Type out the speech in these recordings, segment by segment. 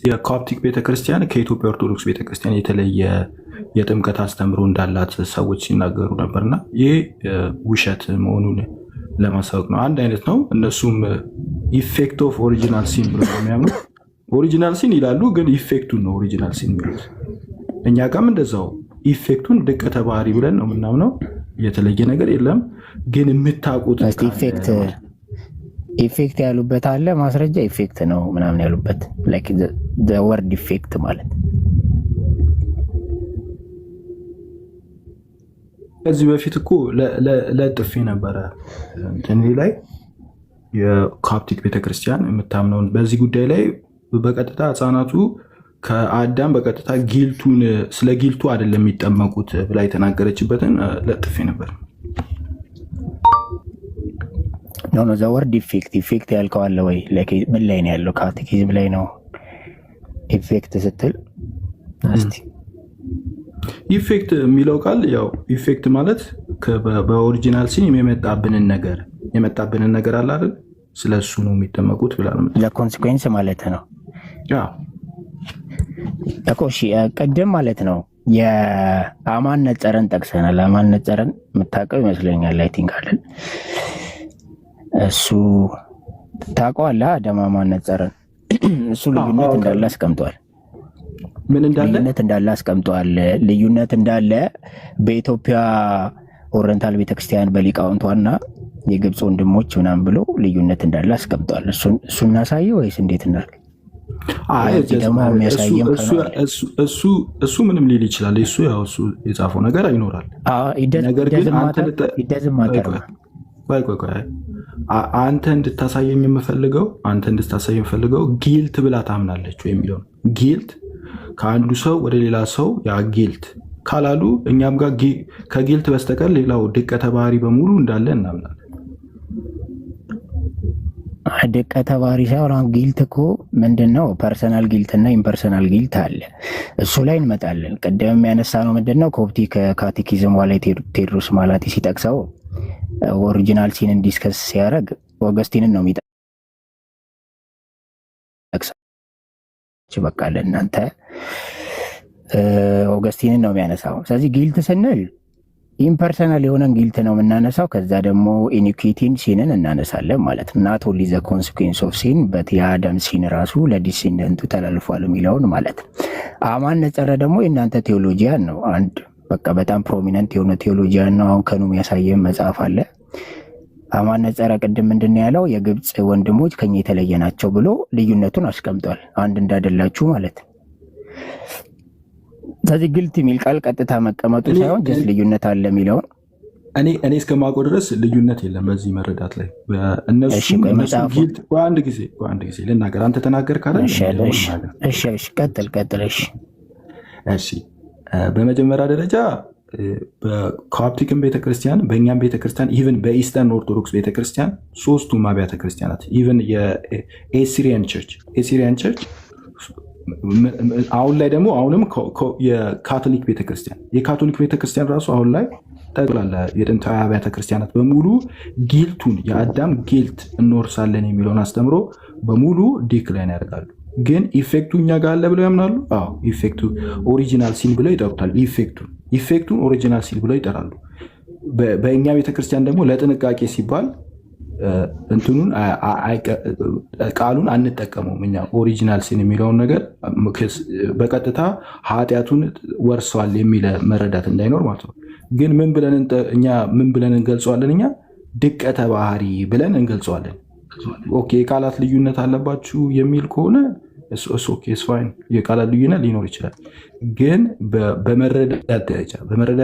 የኮፕቲክ ቤተክርስቲያን ከኢትዮጵያ ኦርቶዶክስ ቤተክርስቲያን የተለየ የጥምቀት አስተምሮ እንዳላት ሰዎች ሲናገሩ ነበርና ይህ ውሸት መሆኑን ለማሳወቅ ነው። አንድ አይነት ነው። እነሱም ኢፌክት ኦፍ ኦሪጂናል ሲን ብሎ የሚያምኑት ኦሪጂናል ሲን ይላሉ፣ ግን ኢፌክቱን ነው ኦሪጂናል ሲን የሚሉት። እኛ ጋም እንደዛው ኢፌክቱን ድቀተ ባህሪ ብለን ነው የምናምነው። የተለየ ነገር የለም። ግን የምታውቁት ኢፌክት ያሉበት አለ ማስረጃ ኢፌክት ነው ምናምን ያሉበት ላይክ ዘ ወርድ ኢፌክት ማለት ከዚህ በፊት እኮ ለጥፌ ነበረ እንትን ላይ የኮፕቲክ ቤተክርስቲያን የምታምነውን በዚህ ጉዳይ ላይ በቀጥታ ህፃናቱ ከአዳም በቀጥታ ጊልቱን ስለ ጊልቱ አይደለም የሚጠመቁት ብላ የተናገረችበትን ለጥፌ ነበር። ኖ ዘ ወርድ ኢፌክት ያልከው አለ ወይ? ምን ላይ ነው ያለው? ካቴኪዝም ላይ ነው ኢፌክት ስትል እስቲ ኢፌክት የሚለው ቃል ያው ኢፌክት ማለት በኦሪጂናል ሲን የመጣብንን ነገር አለ አይደል? ስለሱ ነው የሚጠመቁት ብላ ነው ለኮንሲኩዌንስ ማለት ነው። እሺ ቀደም ማለት ነው የአማን ነጸረን ጠቅሰናል። አማን ነጸረን የምታውቀው ይመስለኛል። አይ ቲንክ አይደል? እሱ ታውቀዋለህ? አዳም አማን ነጸረን እሱ ልዩነት እንዳለ አስቀምጧል። ምን እንዳለ ልዩነት እንዳለ በኢትዮጵያ ኦሪየንታል ቤተክርስቲያን በሊቃውንቷና የግብፅ ወንድሞች ምናምን ብሎ ልዩነት እንዳለ አስቀምጧል። እሱ እናሳየው ወይስ እንዴት እናድርግ? እሱ ምንም ሊል ይችላል። እሱ የጻፈው ነገር ይኖራል። ነገር ግን አንተ እንድታሳየኝ የምፈልገው ጊልት ብላ ታምናለች ወይ የሚለው ነው። ጊልት ከአንዱ ሰው ወደ ሌላ ሰው ያ ጊልት ካላሉ እኛም ጋር ከጊልት በስተቀር ሌላው ድቀተ ባህሪ በሙሉ እንዳለ እናምናለን። ድቀተ ባህሪ ሳይሆን አሁን ጊልት እኮ ምንድን ነው? ፐርሰናል ጊልት እና ኢምፐርሰናል ጊልት አለ። እሱ ላይ እንመጣለን። ቅድም ያነሳ ነው ምንድን ነው ኮፕቲክ ካቴኪዝም ላይ ቴዎድሮስ ማላቲ ሲጠቅሰው ኦሪጂናል ሲንን ዲስከስ ሲያደርግ ኦገስቲንን ነው የሚጠቅሰው። በቃ ለእናንተ ኦገስቲንን ነው የሚያነሳው። ስለዚህ ጊልት ስንል ኢምፐርሰናል የሆነን ጊልት ነው የምናነሳው። ከዛ ደግሞ ኢኒኩዊቲን ሲንን እናነሳለን ማለት ነው። ናት ኦንሊ ዘ ኮንሲኩዌንስ ኦፍ ሲን በት የአዳም ሲን ራሱ ለዲሴንደንቱ ተላልፏል የሚለውን ማለት ነው። አማን ነጸረ ደግሞ የእናንተ ቴዎሎጂያን ነው። አንድ በቃ በጣም ፕሮሚነንት የሆነ ቴዎሎጂያን ነው። አሁን ከኑ የሚያሳየን መጽሐፍ አለ። አማን ነጸረ ቅድም ምንድን ነው ያለው? የግብፅ ወንድሞች ከኛ የተለየ ናቸው ብሎ ልዩነቱን አስቀምጧል። አንድ እንዳደላችሁ ማለት ነው። ስለዚህ ግልት የሚል ቃል ቀጥታ መቀመጡ ሳይሆን ጀስት ልዩነት አለ የሚለውን እኔ እስከማውቀው ድረስ ልዩነት የለም በዚህ መረዳት ላይ። እነሱ ጊልት አንድ ጊዜ ልናገር፣ አንተ ተናገር ካለ ቀጥል። እሺ በመጀመሪያ ደረጃ በኮፕቲክም ቤተክርስቲያን በእኛም ቤተክርስቲያን ኢቨን በኢስተርን ኦርቶዶክስ ቤተክርስቲያን ሶስቱም አብያተ ክርስቲያናት ኢቨን የኤሲሪያን ቸርች አሁን ላይ ደግሞ አሁንም የካቶሊክ ቤተክርስቲያን ራሱ አሁን ላይ ጠቅላላ የጥንታዊ አብያተ ክርስቲያናት በሙሉ ጊልቱን የአዳም ጊልት እንወርሳለን የሚለውን አስተምሮ በሙሉ ዲክላይን ያደርጋሉ። ግን ኢፌክቱ እኛ ጋር አለ ብለው ያምናሉ። ኢፌክቱ ኦሪጂናል ሲን ብለው ይጠሩታል። ኢፌክቱን ኦሪጂናል ሲን ብለው ይጠራሉ። በእኛ ቤተክርስቲያን ደግሞ ለጥንቃቄ ሲባል እንትኑን ቃሉን አንጠቀመውም። እኛ ኦሪጂናል ሲን የሚለውን ነገር በቀጥታ ኃጢአቱን ወርሰዋል የሚለ መረዳት እንዳይኖር ማለት ነው። ግን ምን ብለን እንገልጸዋለን? እኛ ድቀተ ባህሪ ብለን እንገልጸዋለን። ኦኬ የቃላት ልዩነት አለባችሁ የሚል ከሆነ ስፋይን የቃላት ልዩነት ሊኖር ይችላል። ግን በመረዳት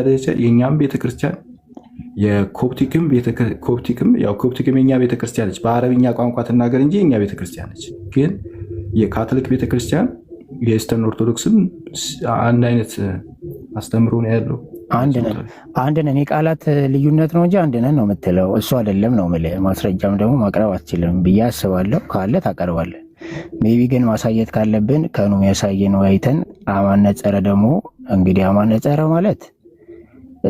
ደረጃ የእኛም ቤተክርስቲያን ኮፕቲክም የኛ ቤተክርስቲያን ነች። በአረብኛ ቋንቋ ትናገር እንጂ የኛ ቤተክርስቲያን ነች። ግን የካቶሊክ ቤተክርስቲያን የኢስተርን ኦርቶዶክስም አንድ አይነት አስተምሮ ነው ያለው። አንድ ነን። የቃላት ልዩነት ነው እንጂ አንድ ነን ነው የምትለው። እሱ አይደለም ነው የምልህ። ማስረጃም ደግሞ ማቅረብ አትችልም ብዬ አስባለሁ። ካለ ታቀርባለህ። ሜቢ ግን ማሳየት ካለብን ከኑ ያሳየ ነው አይተን። አማን ነጸረ ደግሞ እንግዲህ አማን ነጸረ ማለት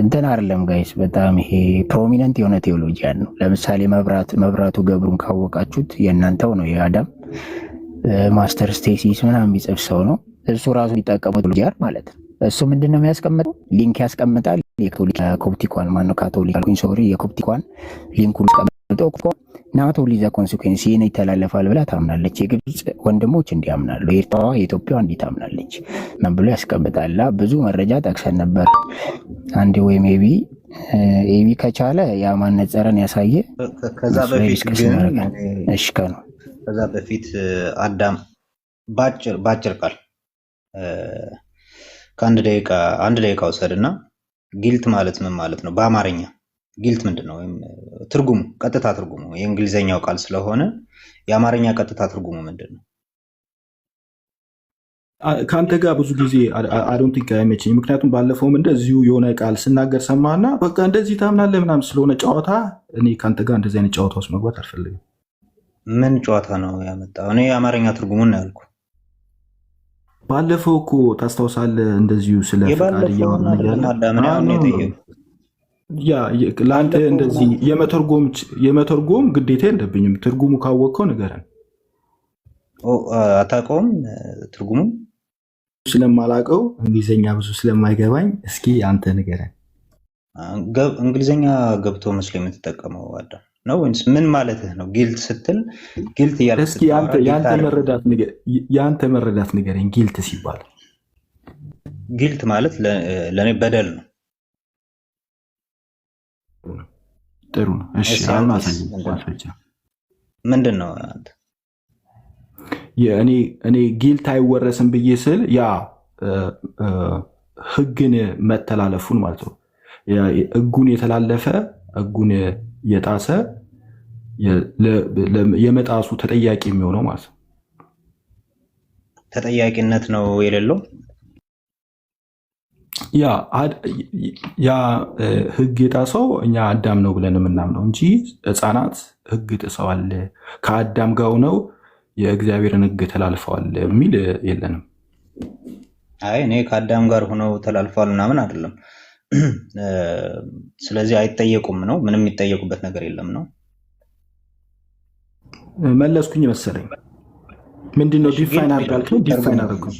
እንትን አይደለም ጋይስ፣ በጣም ይሄ ፕሮሚነንት የሆነ ቴዎሎጂያን ነው። ለምሳሌ መብራቱ ገብሩን ካወቃችሁት የእናንተው ነው የአዳም ማስተርስ ቴሲስ ምናምን የሚጽፍ ሰው ነው። እሱ ራሱ የሚጠቀሙት ጃር ማለት ነው። እሱ ምንድን ነው የሚያስቀምጠው? ሊንክ ያስቀምጣል። የኮፕቲኳን ማነው ካቶሊክ አልኩኝ፣ ሶሪ የኮፕቲኳን ሊንኩን ያስቀምጠው ናት ኦንሊ ዘ ኮንሲኩዌንስ ይህን ይተላለፋል ብላ ታምናለች። የግብፅ ወንድሞች እንዲያምናሉ፣ ኤርትራዋ የኢትዮጵያ እንዲህ ታምናለች ምን ብሎ ያስቀምጣል። ብዙ መረጃ ጠቅሰን ነበር። አንድ ወይም ኤቢ ከቻለ የማነጸረን ያሳየ። ከዛ በፊት አዳም ባጭር ቃል ከአንድ ደቂቃ ውሰድና ጊልት ማለት ምን ማለት ነው በአማርኛ? ጊልት ምንድን ነው? ወይም ትርጉሙ፣ ቀጥታ ትርጉሙ የእንግሊዘኛው ቃል ስለሆነ የአማርኛ ቀጥታ ትርጉሙ ምንድን ነው? ከአንተ ጋር ብዙ ጊዜ አዶንት ቲንክ አይመችኝ። ምክንያቱም ባለፈውም እንደዚሁ የሆነ ቃል ስናገር ሰማና በቃ እንደዚህ ታምናለህ ምናምን ስለሆነ ጨዋታ፣ እኔ ከአንተ ጋር እንደዚህ አይነት ጨዋታ ውስጥ መግባት አልፈልግም። ምን ጨዋታ ነው ያመጣው? እኔ የአማርኛ ትርጉሙን ነው ያልኩ። ባለፈው እኮ ታስታውሳለህ፣ እንደዚሁ ስለ ፈቃድ ለአንተ እንደዚህ የመተርጎም ግዴታ የለብኝም። ትርጉሙ ካወቅከው ንገረን። አታውቀውም? ትርጉሙ ስለማላውቀው እንግሊዝኛ ብዙ ስለማይገባኝ እስኪ አንተ ንገረን። እንግሊዝኛ ገብቶ መስሎ የምትጠቀመው አዳም ነው ወይስ ምን ማለትህ ነው? ጊልት ስትል ጊልት እያልክ እስኪ የአንተ መረዳት ንገረኝ። ጊልት ሲባል ጊልት ማለት ለእኔ በደል ነው። ጥሩ ነው። እሺ አሁን ምንድን ነው እኔ ጊልት አይወረስም ብዬ ስል ያ ህግን መተላለፉን ማለት ነው። ህጉን የተላለፈ ህጉን የጣሰ የመጣሱ ተጠያቂ የሚሆነው ማለት ነው። ተጠያቂነት ነው የሌለው። ያ ህግ የጣሰው እኛ አዳም ነው ብለን የምናምነው እንጂ ህፃናት ህግ ጥሰዋል ከአዳም ጋር ሆነው የእግዚአብሔርን ህግ ተላልፈዋል የሚል የለንም። አይ እኔ ከአዳም ጋር ሆነው ተላልፈዋል ምናምን አይደለም። ስለዚህ አይጠየቁም ነው። ምንም የሚጠየቁበት ነገር የለም ነው። መለስኩኝ መሰለኝ። ምንድነው ዲፋይን አድርጋልከኝ? ዲፋይን አድርገው።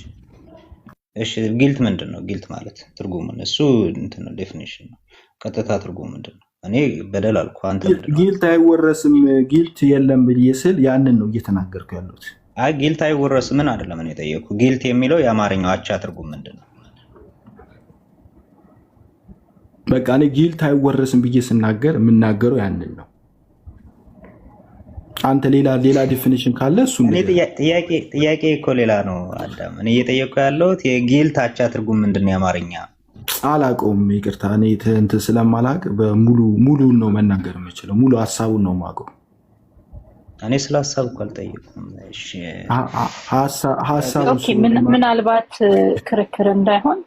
እሺ ጊልት ምንድን ነው? ጊልት ማለት ትርጉሙን እሱ እንትን ነው፣ ዴፊኒሽን ነው። ቀጥታ ትርጉሙ ምንድን ነው? እኔ በደል አልኩ። አንተ ጊልት አይወረስም፣ ጊልት የለም ብዬ ስል ያንን ነው እየተናገርኩ ያለሁት። አይ ጊልት አይወረስም ምን አይደለም እኔ የጠየኩ። ጊልት የሚለው የአማርኛው አቻ ትርጉም ምንድን ነው? በቃ እኔ ጊልት አይወረስም ብዬ ስናገር የምናገረው ያንን ነው። አንተ ሌላ ዲፊኒሽን ካለ እሱ ጥያቄ እኮ ሌላ ነው አዳም። እኔ እየጠየኩ ያለሁት የጊልት አቻ ትርጉም ምንድን ነው የአማርኛ? አላውቀውም፣ ይቅርታ። እኔ እንትን ስለማላውቅ ሙሉን ነው መናገር የምችለው። ሙሉ ሀሳቡን ነው የማውቀው። እኔ ስለ ሀሳብ እኮ አልጠየኩም። ምናልባት ክርክር እንዳይሆን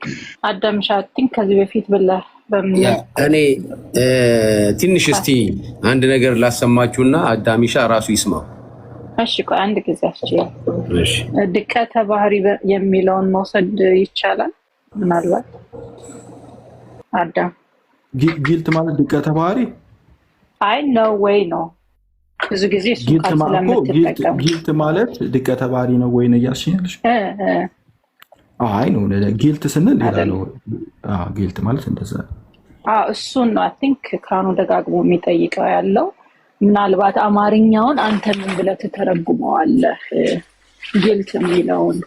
አዳም ሻቲን ከዚህ በፊት ብለህ እኔ ትንሽ እስቲ አንድ ነገር ላሰማችሁና አዳሚሻ ራሱ ይስማው። እሺ ቆይ አንድ ጊዜ ድቀተ ባህሪ የሚለውን መውሰድ ይቻላል? ምናልባት አዳም ጊልት ማለት ድቀተ ባህሪ አይ ነው ወይ ነው? ብዙ ጊዜ እሱ ቃል ስለምትጠቀም ጊልት ማለት ድቀተ ባህሪ ነው ወይ ነው እያልሽኛለሽ? አይ ነው ጊልት ስንል ሌላ ነው። ጊልት ማለት እንደዛ እሱን ነው። አይ ቲንክ ካኑ ደጋግሞ የሚጠይቀው ያለው ምናልባት አማርኛውን አንተ ምን ብለህ ትተረጉመዋለህ? ጊልት የሚለውን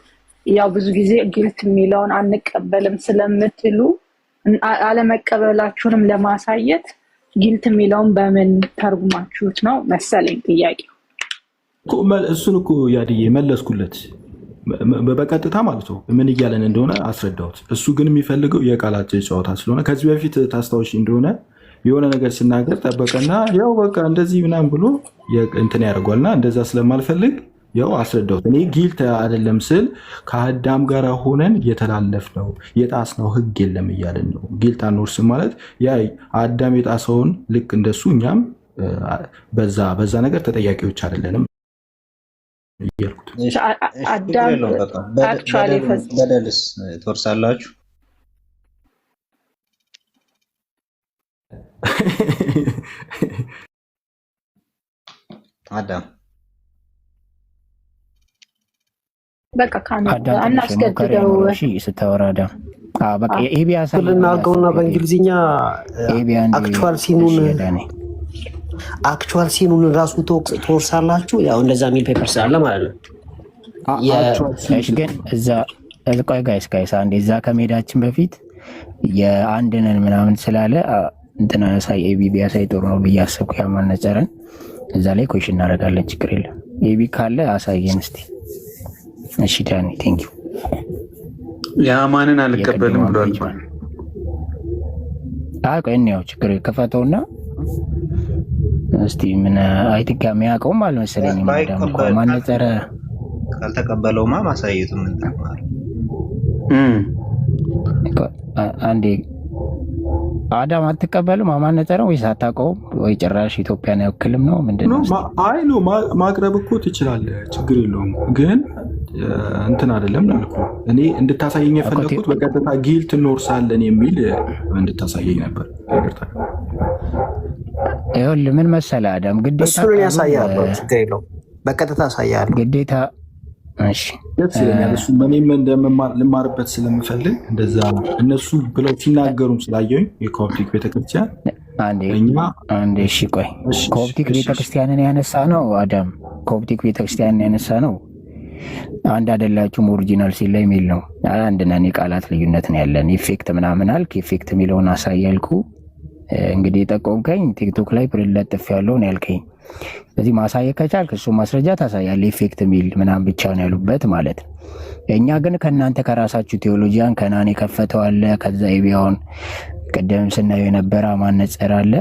ያው ብዙ ጊዜ ጊልት የሚለውን አንቀበልም ስለምትሉ አለመቀበላችሁንም ለማሳየት ጊልት የሚለውን በምን ተርጉማችሁት ነው መሰለኝ ጥያቄው። እሱን እኮ ያድዬ መለስኩለት በቀጥታ ማለት ነው። ምን እያለን እንደሆነ አስረዳሁት። እሱ ግን የሚፈልገው የቃላት ጨዋታ ስለሆነ ከዚህ በፊት ታስታውሽ እንደሆነ የሆነ ነገር ስናገር ጠበቀና ያው በቃ እንደዚህ ምናምን ብሎ እንትን ያደርጓልና እንደዛ ስለማልፈልግ ያው አስረዳሁት። እኔ ጊልት አይደለም ስል ከአዳም ጋር ሆነን የተላለፍነው የጣስነው ህግ የለም እያለን ነው። ጊልት አንወርስም ማለት ያ አዳም የጣሰውን ልክ እንደሱ እኛም በዛ ነገር ተጠያቂዎች አይደለንም እያልኩት። በደልስ ትወርሳላችሁ? አዳም በቃ አናስገድደው። እሺ ስታወራዳ በቃ ኤቢ ያሳየናልና በእንግሊዝኛ አክቹዋል ሲኑን ራሱ ትወርሳላችሁ። ያው እንደዛ ሚል ፔፐር ስላለ ማለት ነው። እሺ ግን እዛ ቆይ ጋይስ አንዴ እዛ ከመሄዳችን በፊት የአንድነን ምናምን ስላለ እንትና ሳይ ኤቢ ቢያሳይ ጥሩ ነው ብዬ አሰብኩ። ያማነጨረን እዛ ላይ ኮሽን እናደርጋለን። ችግር የለም። ኤቢ ካለ አሳየን እስቲ። እሺ ዳኒ ቴንክ ዩ። ያማንን አልቀበልም ብሏል። ቆይ እንየው። ችግር ከፈተውና እስቲ ምን አይቲካ የሚያውቀውም አልመሰለኝም። ማነጨረ ካልተቀበለውማ ማሳየቱ ምን ተማር አንዴ አዳም አትቀበልም? ማነጨረ ወይስ አታውቀውም? ወይ ጭራሽ ኢትዮጵያን አይወክልም ነው ምንድነው? አይ ነው ማቅረብ እኮ ትችላለህ፣ ችግር የለውም። ግን እንትን አይደለም ላልኩ እኔ እንድታሳየኝ የፈለኩት በቀጥታ ጊልት እንወርሳለን የሚል እንድታሳየኝ ነበር። ይኸውልህ ምን መሰለህ አዳም ግዴታ እሱን ያሳያለሁ። ችግር የለውም፣ በቀጥታ ያሳያለሁ ግዴታ። እሺ ደስ ይለኛል። እሱ እኔም ልማርበት ስለምፈልግ እንደዛ እነሱ ብለው ሲናገሩም ስላየሁኝ የኮፕቲክ ቤተክርስቲያን አንዴ እሺ ቆይ ኮፕቲክ ቤተክርስቲያንን ያነሳ ነው አዳም፣ ኮፕቲክ ቤተክርስቲያንን ያነሳ ነው። አንድ አይደላችሁም ኦሪጂናል ሲል ላይ የሚል ነው። አንድና እኔ ቃላት ልዩነት ነው ያለን። ኢፌክት ምናምን አልክ። ኢፌክት የሚለውን አሳያልኩ። እንግዲህ ጠቆምከኝ ቲክቶክ ላይ ለጥፍ ያለውን ያልከኝ። ስለዚህ ማሳየት ከቻልክ እሱ ማስረጃ ታሳያለህ። ኢፌክት የሚል ምናምን ብቻ ነው ያሉበት ማለት ነው። እኛ ግን ከእናንተ ከራሳችሁ ቴዎሎጂያን ከናን የከፈተው አለ። ከዛ ኤቢያውን ቅድም ስናየው የነበረ ማነጸር አለ።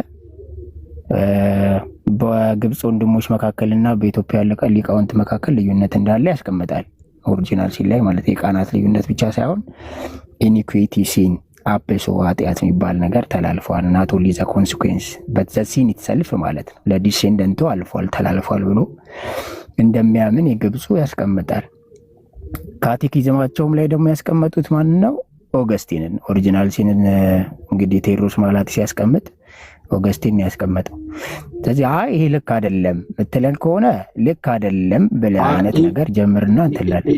በግብፅ ወንድሞች መካከልና በኢትዮጵያ ሊቃውንት መካከል ልዩነት እንዳለ ያስቀምጣል። ኦሪጂናል ሲል ላይ ማለት የቃናት ልዩነት ብቻ ሳይሆን ኢኒኩዊቲ ሲን አፕሶ ኃጢአት የሚባል ነገር ተላልፏል። ናት ኦንሊ ዘ ኮንሲኩዌንስ በት ዘ ሲን ኢትሰልፍ ማለት ነው። ለዲሴንደንቱ አልፏል ተላልፏል ብሎ እንደሚያምን የግብፁ ያስቀምጣል። ካቴኪዝማቸውም ላይ ደግሞ ያስቀመጡት ማን ነው? ኦገስቲንን። ኦሪጂናል ሲንን እንግዲህ ቴዎድሮስ ማላቲ ሲያስቀምጥ ኦገስቲን ያስቀመጠው። ስለዚህ ይሄ ልክ አይደለም ምትለን ከሆነ ልክ አይደለም ብለህ አይነት ነገር ጀምርና እንትላለን።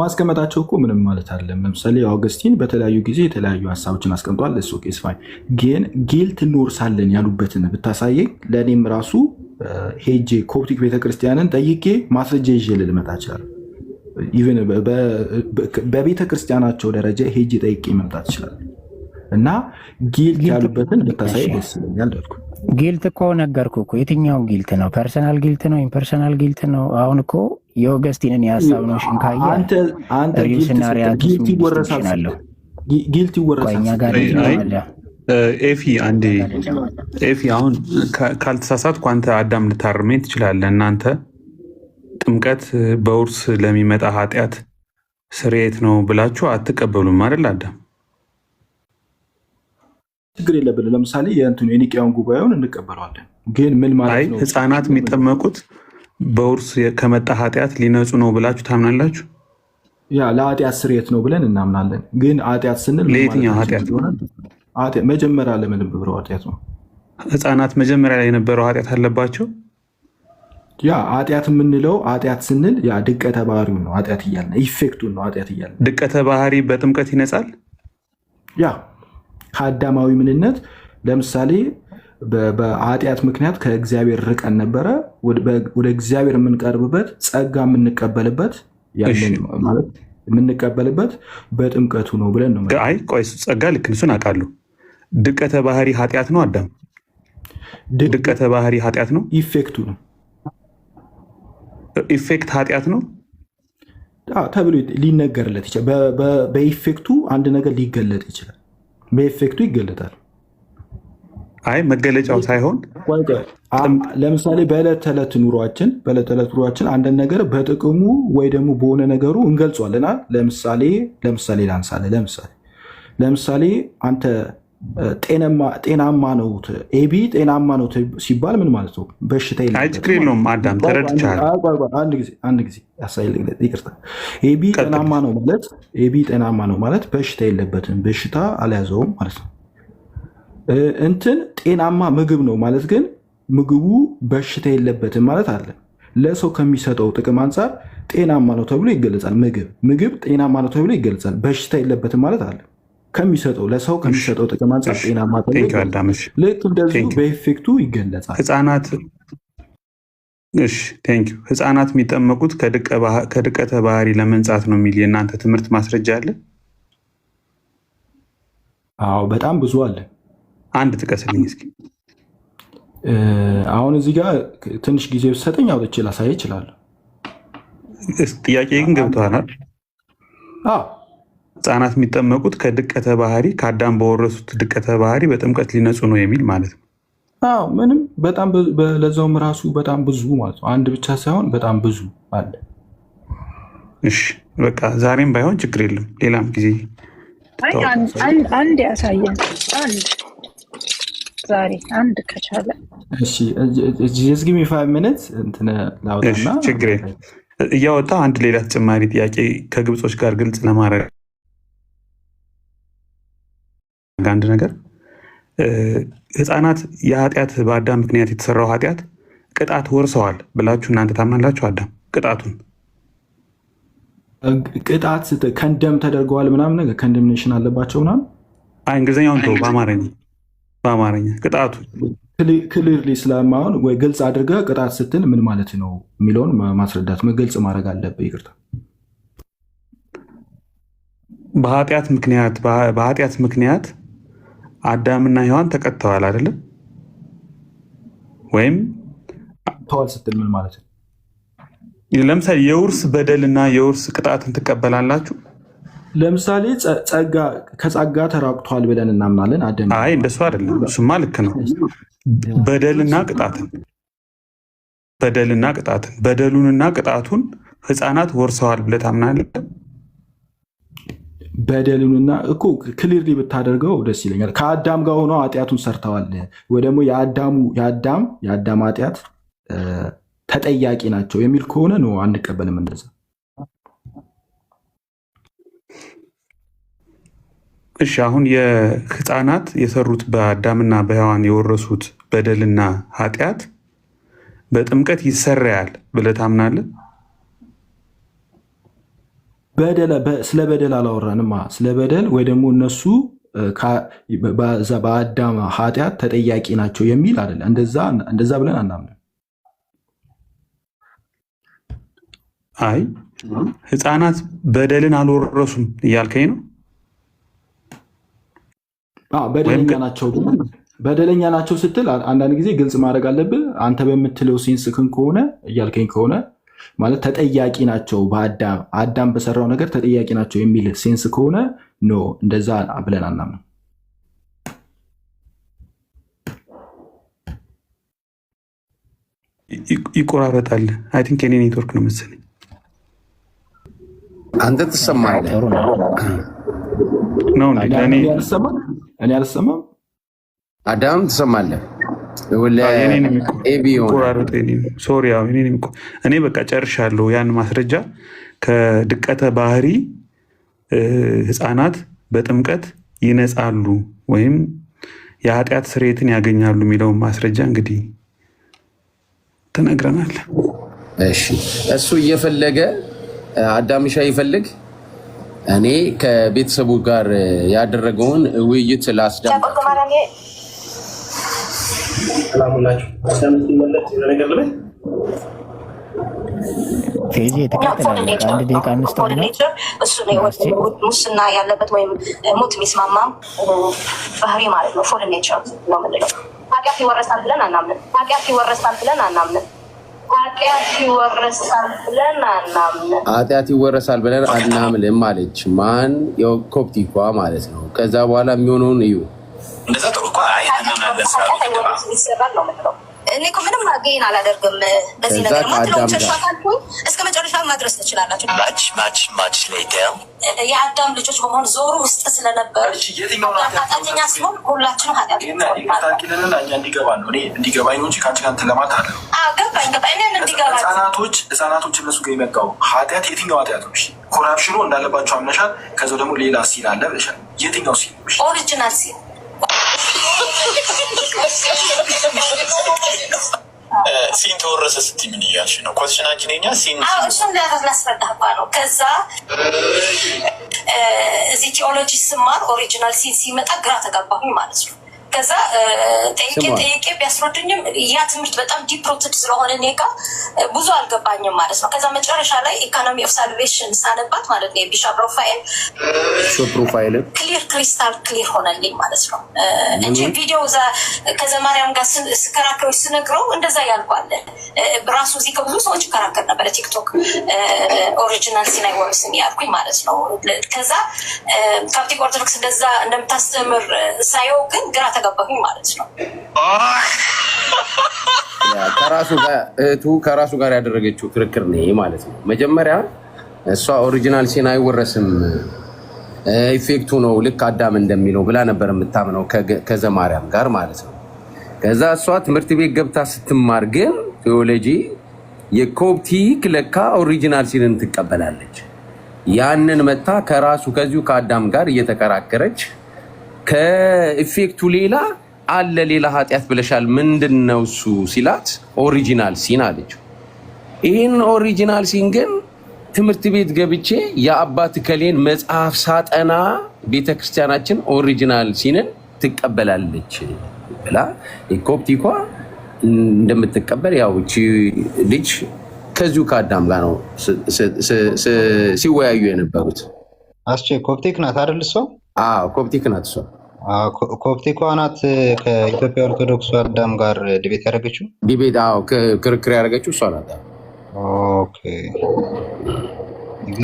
ማስቀመጣቸው እኮ ምንም ማለት አይደለም። ለምሳሌ ኦገስቲን በተለያዩ ጊዜ የተለያዩ ሀሳቦችን አስቀምጧል። እሱ ኬስ ፋይን። ግን ጊልት እንወርሳለን ያሉበትን ብታሳየኝ ለእኔም ራሱ ሄጄ ኮፕቲክ ቤተክርስቲያንን ጠይቄ ማስረጃ ይዤ ልመጣ እችላለሁ። ኢቨን በቤተክርስቲያናቸው ደረጃ ሄጄ ጠይቄ መምጣት እችላለሁ። እና ጊልት ያሉበትን ብታሳይ ደስ ይለኛል አልኩ። ጊልት እኮ ነገርኩህ እኮ። የትኛውን ጊልት ነው? ፐርሰናል ጊልት ነው? ኢምፐርሰናል ጊልት ነው? አሁን እኮ የኦገስቲንን የሀሳብ ነው ሽንካያ ጊልት ይወረሳል። ኤፊ አንዴ ኤፊ አሁን ካልተሳሳትኩ አንተ አዳም ልታርመኝ ትችላለህ። እናንተ ጥምቀት በውርስ ለሚመጣ ኃጢአት ስርየት ነው ብላችሁ አትቀበሉም አይደል አዳም? ችግር የለብን። ለምሳሌ የኒቅያውን ጉባኤውን እንቀበለዋለን። ግን ምን ማለት ነው? ህፃናት የሚጠመቁት በውርስ ከመጣ ኃጢአት ሊነጹ ነው ብላችሁ ታምናላችሁ? ያ ለኃጢአት ስርየት ነው ብለን እናምናለን። ግን ኃጢአት ስንል ለየትኛው ኃጢአት? መጀመሪያ ለምንብረው ኃጢአት ነው። ህፃናት መጀመሪያ ላይ የነበረው ኃጢአት አለባቸው። ያ ኃጢአት የምንለው ኃጢአት ስንል ያ ድቀተ ባህሪው ነው። ኃጢአት እያልን ኢፌክቱን ነው ኃጢአት እያልን። ድቀተ ባህሪ በጥምቀት ይነጻል። ያ ከአዳማዊ ምንነት ለምሳሌ በኃጢአት ምክንያት ከእግዚአብሔር ርቀን ነበረ። ወደ እግዚአብሔር የምንቀርብበት ጸጋ የምንቀበልበት ማለት የምንቀበልበት በጥምቀቱ ነው ብለን ነው። አይ ቆይ ጸጋ ልክ እሱን አውቃለሁ። ድቀተ ባህሪ ኃጢአት ነው አዳም? ድቀተ ባህሪ ኃጢአት ነው? ኢፌክቱ ነው። ኢፌክት ኃጢአት ነው ተብሎ ሊነገርለት ይችላል። በኢፌክቱ አንድ ነገር ሊገለጥ ይችላል። በኢፌክቱ ይገለጣል። አይ መገለጫው ሳይሆን ለምሳሌ በዕለት ተዕለት ኑሯችን አንድን ነገር በጥቅሙ ወይ ደግሞ በሆነ ነገሩ እንገልጿልና ለምሳሌ ለምሳሌ አንተ ጤናማ ነው ኤቢ ጤናማ ነው ሲባል ምን ማለት ነው? በሽታ ችግር የለውም አዳም ተረድቻለሁ። አንድ ጊዜ ይቅርታ። ኤቢ ጤናማ ነው ማለት በሽታ የለበትም፣ በሽታ አልያዘውም ማለት ነው። እንትን ጤናማ ምግብ ነው ማለት ግን ምግቡ በሽታ የለበትም ማለት አለ። ለሰው ከሚሰጠው ጥቅም አንጻር ጤናማ ነው ተብሎ ይገለጻል። ምግብ ጤናማ ነው ተብሎ ይገለጻል። በሽታ የለበትም ማለት አለ። ከሚሰጠው ለሰው ከሚሰጠው ጥቅም አንጻር ጤናማ ተብሎ ይገለጻል። ልክ እንደዚሁ በኢፌክቱ ይገለጻል። ህፃናት የሚጠመቁት ከድቀተ ባህሪ ለመንጻት ነው የሚል የእናንተ ትምህርት ማስረጃ አለ? አዎ በጣም ብዙ አለ። አንድ ጥቀስልኝ እስኪ። አሁን እዚህ ጋር ትንሽ ጊዜ ብትሰጠኝ አውጥቼ ላሳይ እችላለሁ። ጥያቄ ግን ገብቶሃል? ህፃናት የሚጠመቁት ከድቀተ ባህሪ ከአዳም በወረሱት ድቀተ ባህሪ በጥምቀት ሊነጹ ነው የሚል ማለት ነው። ምንም በጣም ለዛውም ራሱ በጣም ብዙ ማለት ነው። አንድ ብቻ ሳይሆን በጣም ብዙ አለ። እሺ በቃ ዛሬም ባይሆን ችግር የለም፣ ሌላም ጊዜ አንድ ያሳየን። ዛሬ አንድ ከቻለ እሺ። just give me 5 minutes እንትን ላውጣና ችግር የለም እያወጣ አንድ ሌላ ተጨማሪ ጥያቄ ከግብጾች ጋር ግልጽ ለማድረግ አንድ ነገር ህፃናት የኃጢአት በአዳም ምክንያት የተሰራው ኃጢአት ቅጣት ወርሰዋል ብላችሁ እናንተ ታምናላችሁ? አዳም ቅጣት ከንደም ተደርገዋል ምናምን ነገር ከንደምኔሽን አለባቸው ምናምን። እንግሊዝኛውን ተው፣ በአማርኛ ቅጣቱ ክሊርሊ ስለማሆን ወይ ግልጽ አድርገህ ቅጣት ስትል ምን ማለት ነው የሚለውን ማስረዳት ግልጽ ማድረግ አለብህ። ይቅርታ። በኃጢአት ምክንያት አዳምና ሔዋን ተቀጥተዋል አይደለም? ወይም ተዋል ስትል ምን ማለት ነው? ለምሳሌ የውርስ በደልና የውርስ ቅጣትን ትቀበላላችሁ? ለምሳሌ ከጸጋ ተራቅቷል ብለን እናምናለን። አይ እንደሱ አይደለም። እሱማ ልክ ነው። በደሉንና ቅጣቱን ህፃናት ወርሰዋል ብለህ ታምናለህ? በደሉንና እኮ ክሊርሊ ብታደርገው ደስ ይለኛል። ከአዳም ጋር ሆነው ኃጢአቱን ሰርተዋል ወይ ደግሞ የአዳም ኃጢአት ተጠያቂ ናቸው የሚል ከሆነ ነው አንቀበልም። እንደዛ እሺ። አሁን የህፃናት የሰሩት በአዳምና በሔዋን የወረሱት በደልና ኃጢአት በጥምቀት ይሰረያል ብለህ ታምናለህ? ስለ በደል አላወራንም። ስለ በደል ወይ ደግሞ እነሱ በአዳም ኃጢአት ተጠያቂ ናቸው የሚል አይደለም። እንደዛ ብለን አናምንም። አይ ህፃናት በደልን አልወረሱም እያልከኝ ነው? በደለኛ ናቸው ስትል አንዳንድ ጊዜ ግልጽ ማድረግ አለብህ። አንተ በምትለው ሴንስክን ከሆነ እያልከኝ ከሆነ ማለት ተጠያቂ ናቸው አዳም በሰራው ነገር ተጠያቂ ናቸው የሚል ሴንስ ከሆነ ኖ እንደዛ ብለን አናምንም። ይቆራረጣል። አይ ቲንክ የኔ ኔትወርክ ነው መሰለኝ። አንተ ትሰማለህ ነው? እኔ አልሰማም። አዳም ትሰማለህ? እኔ በቃ ጨርሻለሁ። ያን ማስረጃ ከድቀተ ባህሪ ህፃናት በጥምቀት ይነጻሉ ወይም የኃጢአት ስርየትን ያገኛሉ የሚለውን ማስረጃ እንግዲህ ተነግረናል። እሺ እሱ እየፈለገ አዳምሻ ይፈልግ። እኔ ከቤተሰቡ ጋር ያደረገውን ውይይት ላስዳም ፌዚ የተከተላለች አንድ ደቂቃ እንስጠውና እሱ ሙስና ያለበት ወይም ሞት የሚስማማም ባህሪ ማለት ነው። ፎል ኔቸር ነው የምንለው። ኃጢአት ይወረሳል ብለን አናምንም። ኃጢአት ይወረሳል ብለን አናምንም አለች። ማን? የኮፕቲኳ ማለት ነው። ከዛ በኋላ የሚሆነውን እዩ። እንደዛ ጥሩ እኮ ይሰራል ነው የምንለው። እኔ እኮ ምንም ጌን አላደርግም በዚህ ነገር ካልኩኝ እስከ መጨረሻ ማድረስ ትችላላችሁ። ማች የአዳም ልጆች በመሆን ዞሩ ውስጥ ስለነበር ኃጢአተኛ ሲሆን ሁላችንም እንዲገባ ነው እንዲገባኝ ነው እንጂ ከአንቺ ጋር እንትን ለማለት አለ። ገባኝ እኔን እንዲገባ ህፃናቶች እነሱ ጋር የመጣው ኃጢአት የትኛው ኃጢአት ነው? ኮራፕሽኑ እንዳለባቸው አምነሻል። ከዛው ደግሞ ሌላ ሲል አለ ብለሻል። የትኛው ሲል? ኦሪጂናል ሲል ሲን ተወረሰ ስትይ ምን እያልሽ ነው? ኮስሽናችን የኛ ሲን እሱን ላስረዳህ ነው። ከዛ እዚህ ቲኦሎጂ ስማር ኦሪጂናል ሲን ሲመጣ ግራ ተጋባሁኝ ማለት ነው። ከዛ ጠይቄ ቢያስረዱኝም ያ ትምህርት በጣም ዲፕሮትድ ስለሆነ እኔ ጋ ብዙ አልገባኝም ማለት ነው። ከዛ መጨረሻ ላይ ኢኮኖሚ ኦፍ ሳልቬሽን ሳነባት ማለት ነው የቢሻፕ ፕሮፋይል ክሊር ክሪስታል ክሊር ሆነልኝ ማለት ነው እንጂ ቪዲዮ ከዘማርያም ጋር ስከራከሮች ስነግረው እንደዛ ያልኳለ በራሱ እዚህ ከብዙ ሰዎች ይከራከር ነበር ቲክቶክ ኦሪጂናል ሲን አይወርስም ያልኩኝ ማለት ነው። ከዛ ካፕቲክ ኦርቶዶክስ እንደዛ እንደምታስተምር ሳየው ግን ግራ ተጋባሁኝ ማለት ነው። ከራሱ ጋር ያደረገችው ክርክር ነው ማለት ነው። መጀመሪያ እሷ ኦሪጂናል ሲን አይወረስም ኢፌክቱ ነው ልክ አዳም እንደሚለው ብላ ነበር የምታምነው ከዘማርያም ጋር ማለት ነው። ከዛ እሷ ትምህርት ቤት ገብታ ስትማር ግን ቴዎሎጂ የኮፕቲክ ለካ ኦሪጂናል ሲንን ትቀበላለች። ያንን መታ ከዚሁ ከአዳም ጋር እየተከራከረች ከኢፌክቱ ሌላ አለ ሌላ ኃጢአት ብለሻል ምንድነው እሱ ሲላት ኦሪጂናል ሲን አለችው። ይህን ኦሪጂናል ሲን ግን ትምህርት ቤት ገብቼ የአባት ከሌን መጽሐፍ ሳጠና ቤተክርስቲያናችን ኦሪጂናል ሲንን ትቀበላለች ብላ ኮፕቲኳ እንደምትቀበል ያው እቺ ልጅ ከዚሁ ከአዳም ጋር ነው ሲወያዩ የነበሩት። ኮፕቲክ ናት አይደል እሷ? ኮፕቲክ ናት እሷ። ኮፕቲኳ ናት ከኢትዮጵያ ኦርቶዶክስ አዳም ጋር ዲቤት ያደረገችው። ክርክር ያደረገችው እሷ ናት። ኦኬ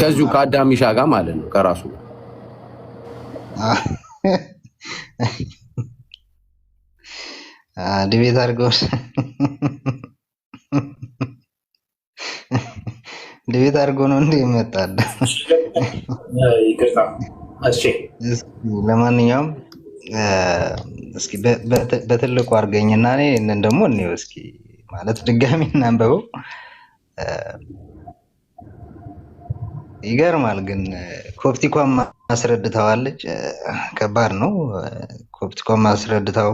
ከዚሁ ከአዳም ይሻ ጋር ማለት ነው ከራሱ ዲቤት አድርገው ዲቤት አድርጎ ነው እንዴ ይመጣል? ለማንኛውም እስኪ በትልቁ አድርገኝና እኔን ደግሞ እንየው እስኪ ማለት ድጋሚ እናንበበው። ይገርማል ግን ኮፕቲኳም ማስረድተዋለች። ከባድ ነው። ኮፕቲኳም ማስረድተው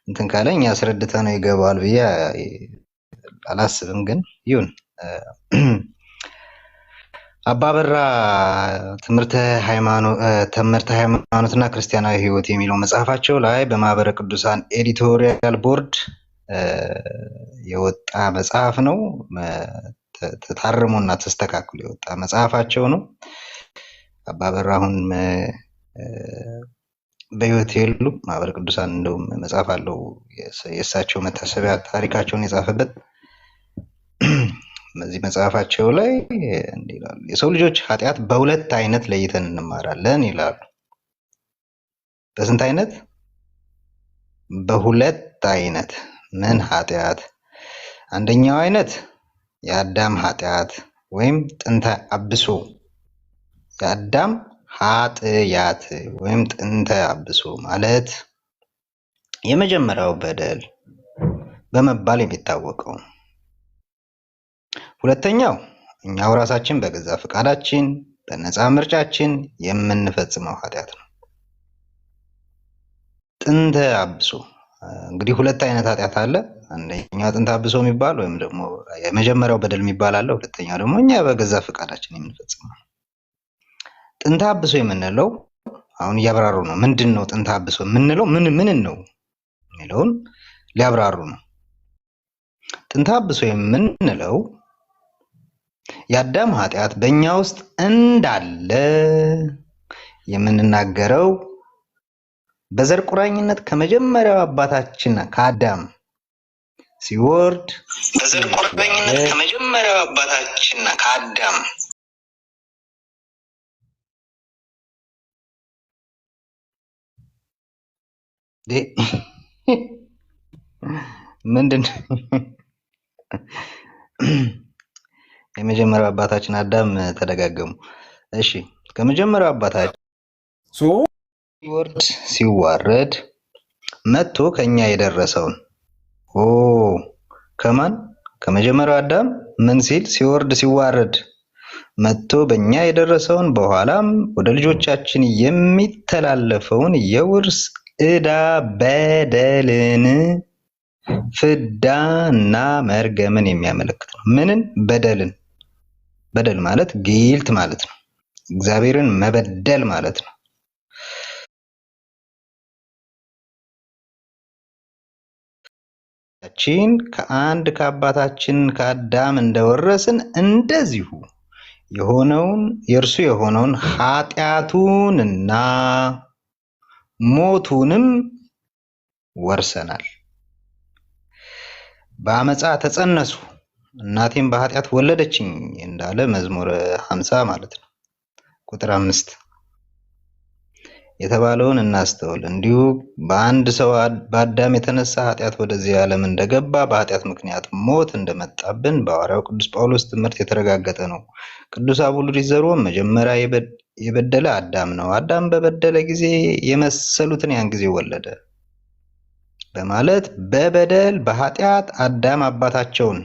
እንትን ካለኝ አስረድተ ነው ይገባል ብዬ አላስብም። ግን ይሁን። አባበራ ትምህርተ ሃይማኖትና ክርስቲያናዊ ሕይወት የሚለው መጽሐፋቸው ላይ በማህበረ ቅዱሳን ኤዲቶሪያል ቦርድ የወጣ መጽሐፍ ነው። ተታርሞና ተስተካክሎ የወጣ መጽሐፋቸው ነው። አባበራ አሁን በሕይወት የሉ። ማህበረ ቅዱሳን እንደውም መጽሐፍ አለው የእሳቸው መታሰቢያ ታሪካቸውን የጻፈበት። በዚህ መጽሐፋቸው ላይ እንዲህ ይላሉ። የሰው ልጆች ኃጢአት በሁለት አይነት ለይተን እንማራለን ይላሉ። በስንት አይነት? በሁለት አይነት። ምን ኃጢአት? አንደኛው አይነት የአዳም ኃጢአት ወይም ጥንተ አብሶ፣ የአዳም ኃጢአት ወይም ጥንተ አብሶ ማለት የመጀመሪያው በደል በመባል የሚታወቀው። ሁለተኛው እኛው ራሳችን በገዛ ፈቃዳችን በነፃ ምርጫችን የምንፈጽመው ኃጢአት ነው። ጥንተ አብሶ እንግዲህ ሁለት አይነት ኃጢአት አለ። አንደኛው ጥንተ አብሶ የሚባል ወይም ደግሞ የመጀመሪያው በደል የሚባል አለ። ሁለተኛው ደግሞ እኛ በገዛ ፈቃዳችን የምንፈጽመው። ጥንተ አብሶ የምንለው አሁን እያብራሩ ነው። ምንድን ነው ጥንተ አብሶ የምንለው? ምን ነው የሚለውን ሊያብራሩ ነው። ጥንተ አብሶ የምንለው የአዳም ኃጢአት በእኛ ውስጥ እንዳለ የምንናገረው በዘር ቁራኝነት ከመጀመሪያው አባታችን ከአዳም ሲወርድ በዘር ቁራኝነት ከመጀመሪያው አባታችን ከአዳም ምንድን የመጀመሪያው አባታችን አዳም ተደጋገሙ። እሺ ከመጀመሪያው አባታችን ሲወርድ ሲዋረድ መጥቶ ከኛ የደረሰውን ከማን ከመጀመሪያው አዳም ምን ሲል ሲወርድ ሲዋረድ መጥቶ በእኛ የደረሰውን በኋላም ወደ ልጆቻችን የሚተላለፈውን የውርስ ዕዳ በደልን ፍዳና መርገምን የሚያመለክት ነው። ምንን? በደልን። በደል ማለት ጊልት ማለት ነው። እግዚአብሔርን መበደል ማለት ነው። ከአንድ ከአባታችን ከአዳም እንደወረስን እንደዚሁ የእርሱ የሆነውን ኃጢአቱንና ሞቱንም ወርሰናል። በአመፃ ተጸነሱ እናቴም በኃጢአት ወለደችኝ እንዳለ መዝሙር 50 ማለት ነው። ቁጥር 5 የተባለውን እናስተውል። እንዲሁ በአንድ ሰው በአዳም የተነሳ ኃጢአት ወደዚህ ዓለም እንደገባ በኃጢአት ምክንያት ሞት እንደመጣብን በሐዋርያው ቅዱስ ጳውሎስ ትምህርት የተረጋገጠ ነው። ቅዱስ አቡልድ ዘሮም መጀመሪያ የበደለ አዳም ነው፣ አዳም በበደለ ጊዜ የመሰሉትን ያን ጊዜ ወለደ በማለት በበደል በኃጢአት አዳም አባታቸውን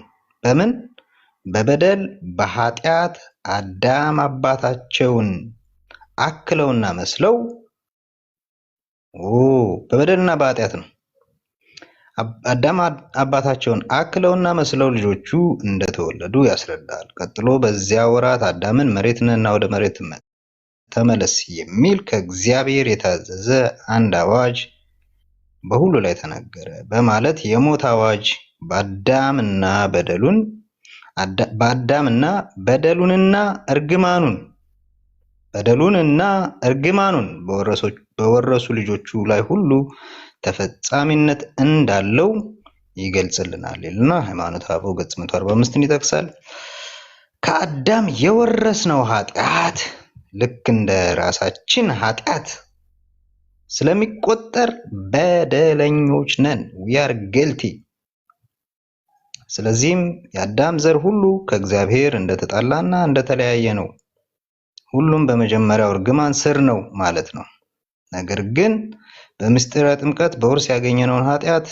በኃጢአት አዳም አባታቸውን አክለውና መስለው በበደልና በኃጢአት ነው አዳም አባታቸውን አክለውና መስለው ልጆቹ እንደተወለዱ ያስረዳል። ቀጥሎ በዚያ ወራት አዳምን መሬት ነህና ወደ መሬት ተመለስ የሚል ከእግዚአብሔር የታዘዘ አንድ አዋጅ በሁሉ ላይ ተነገረ በማለት የሞት አዋጅ በአዳምና በደሉንና እርግማኑን በወረሱ ልጆቹ ላይ ሁሉ ተፈጻሚነት እንዳለው ይገልጽልናል ይልና ሃይማኖተ አበው ገጽ 145ን ይጠቅሳል። ከአዳም የወረስነው ኃጢአት ልክ እንደ ራሳችን ኃጢአት ስለሚቆጠር በደለኞች ነን። we are guilty። ስለዚህም የአዳም ዘር ሁሉ ከእግዚአብሔር እንደተጣላና እንደተለያየ ነው። ሁሉም በመጀመሪያው እርግማን ስር ነው ማለት ነው። ነገር ግን በምስጢረ ጥምቀት በውርስ ያገኘነውን ኃጢአት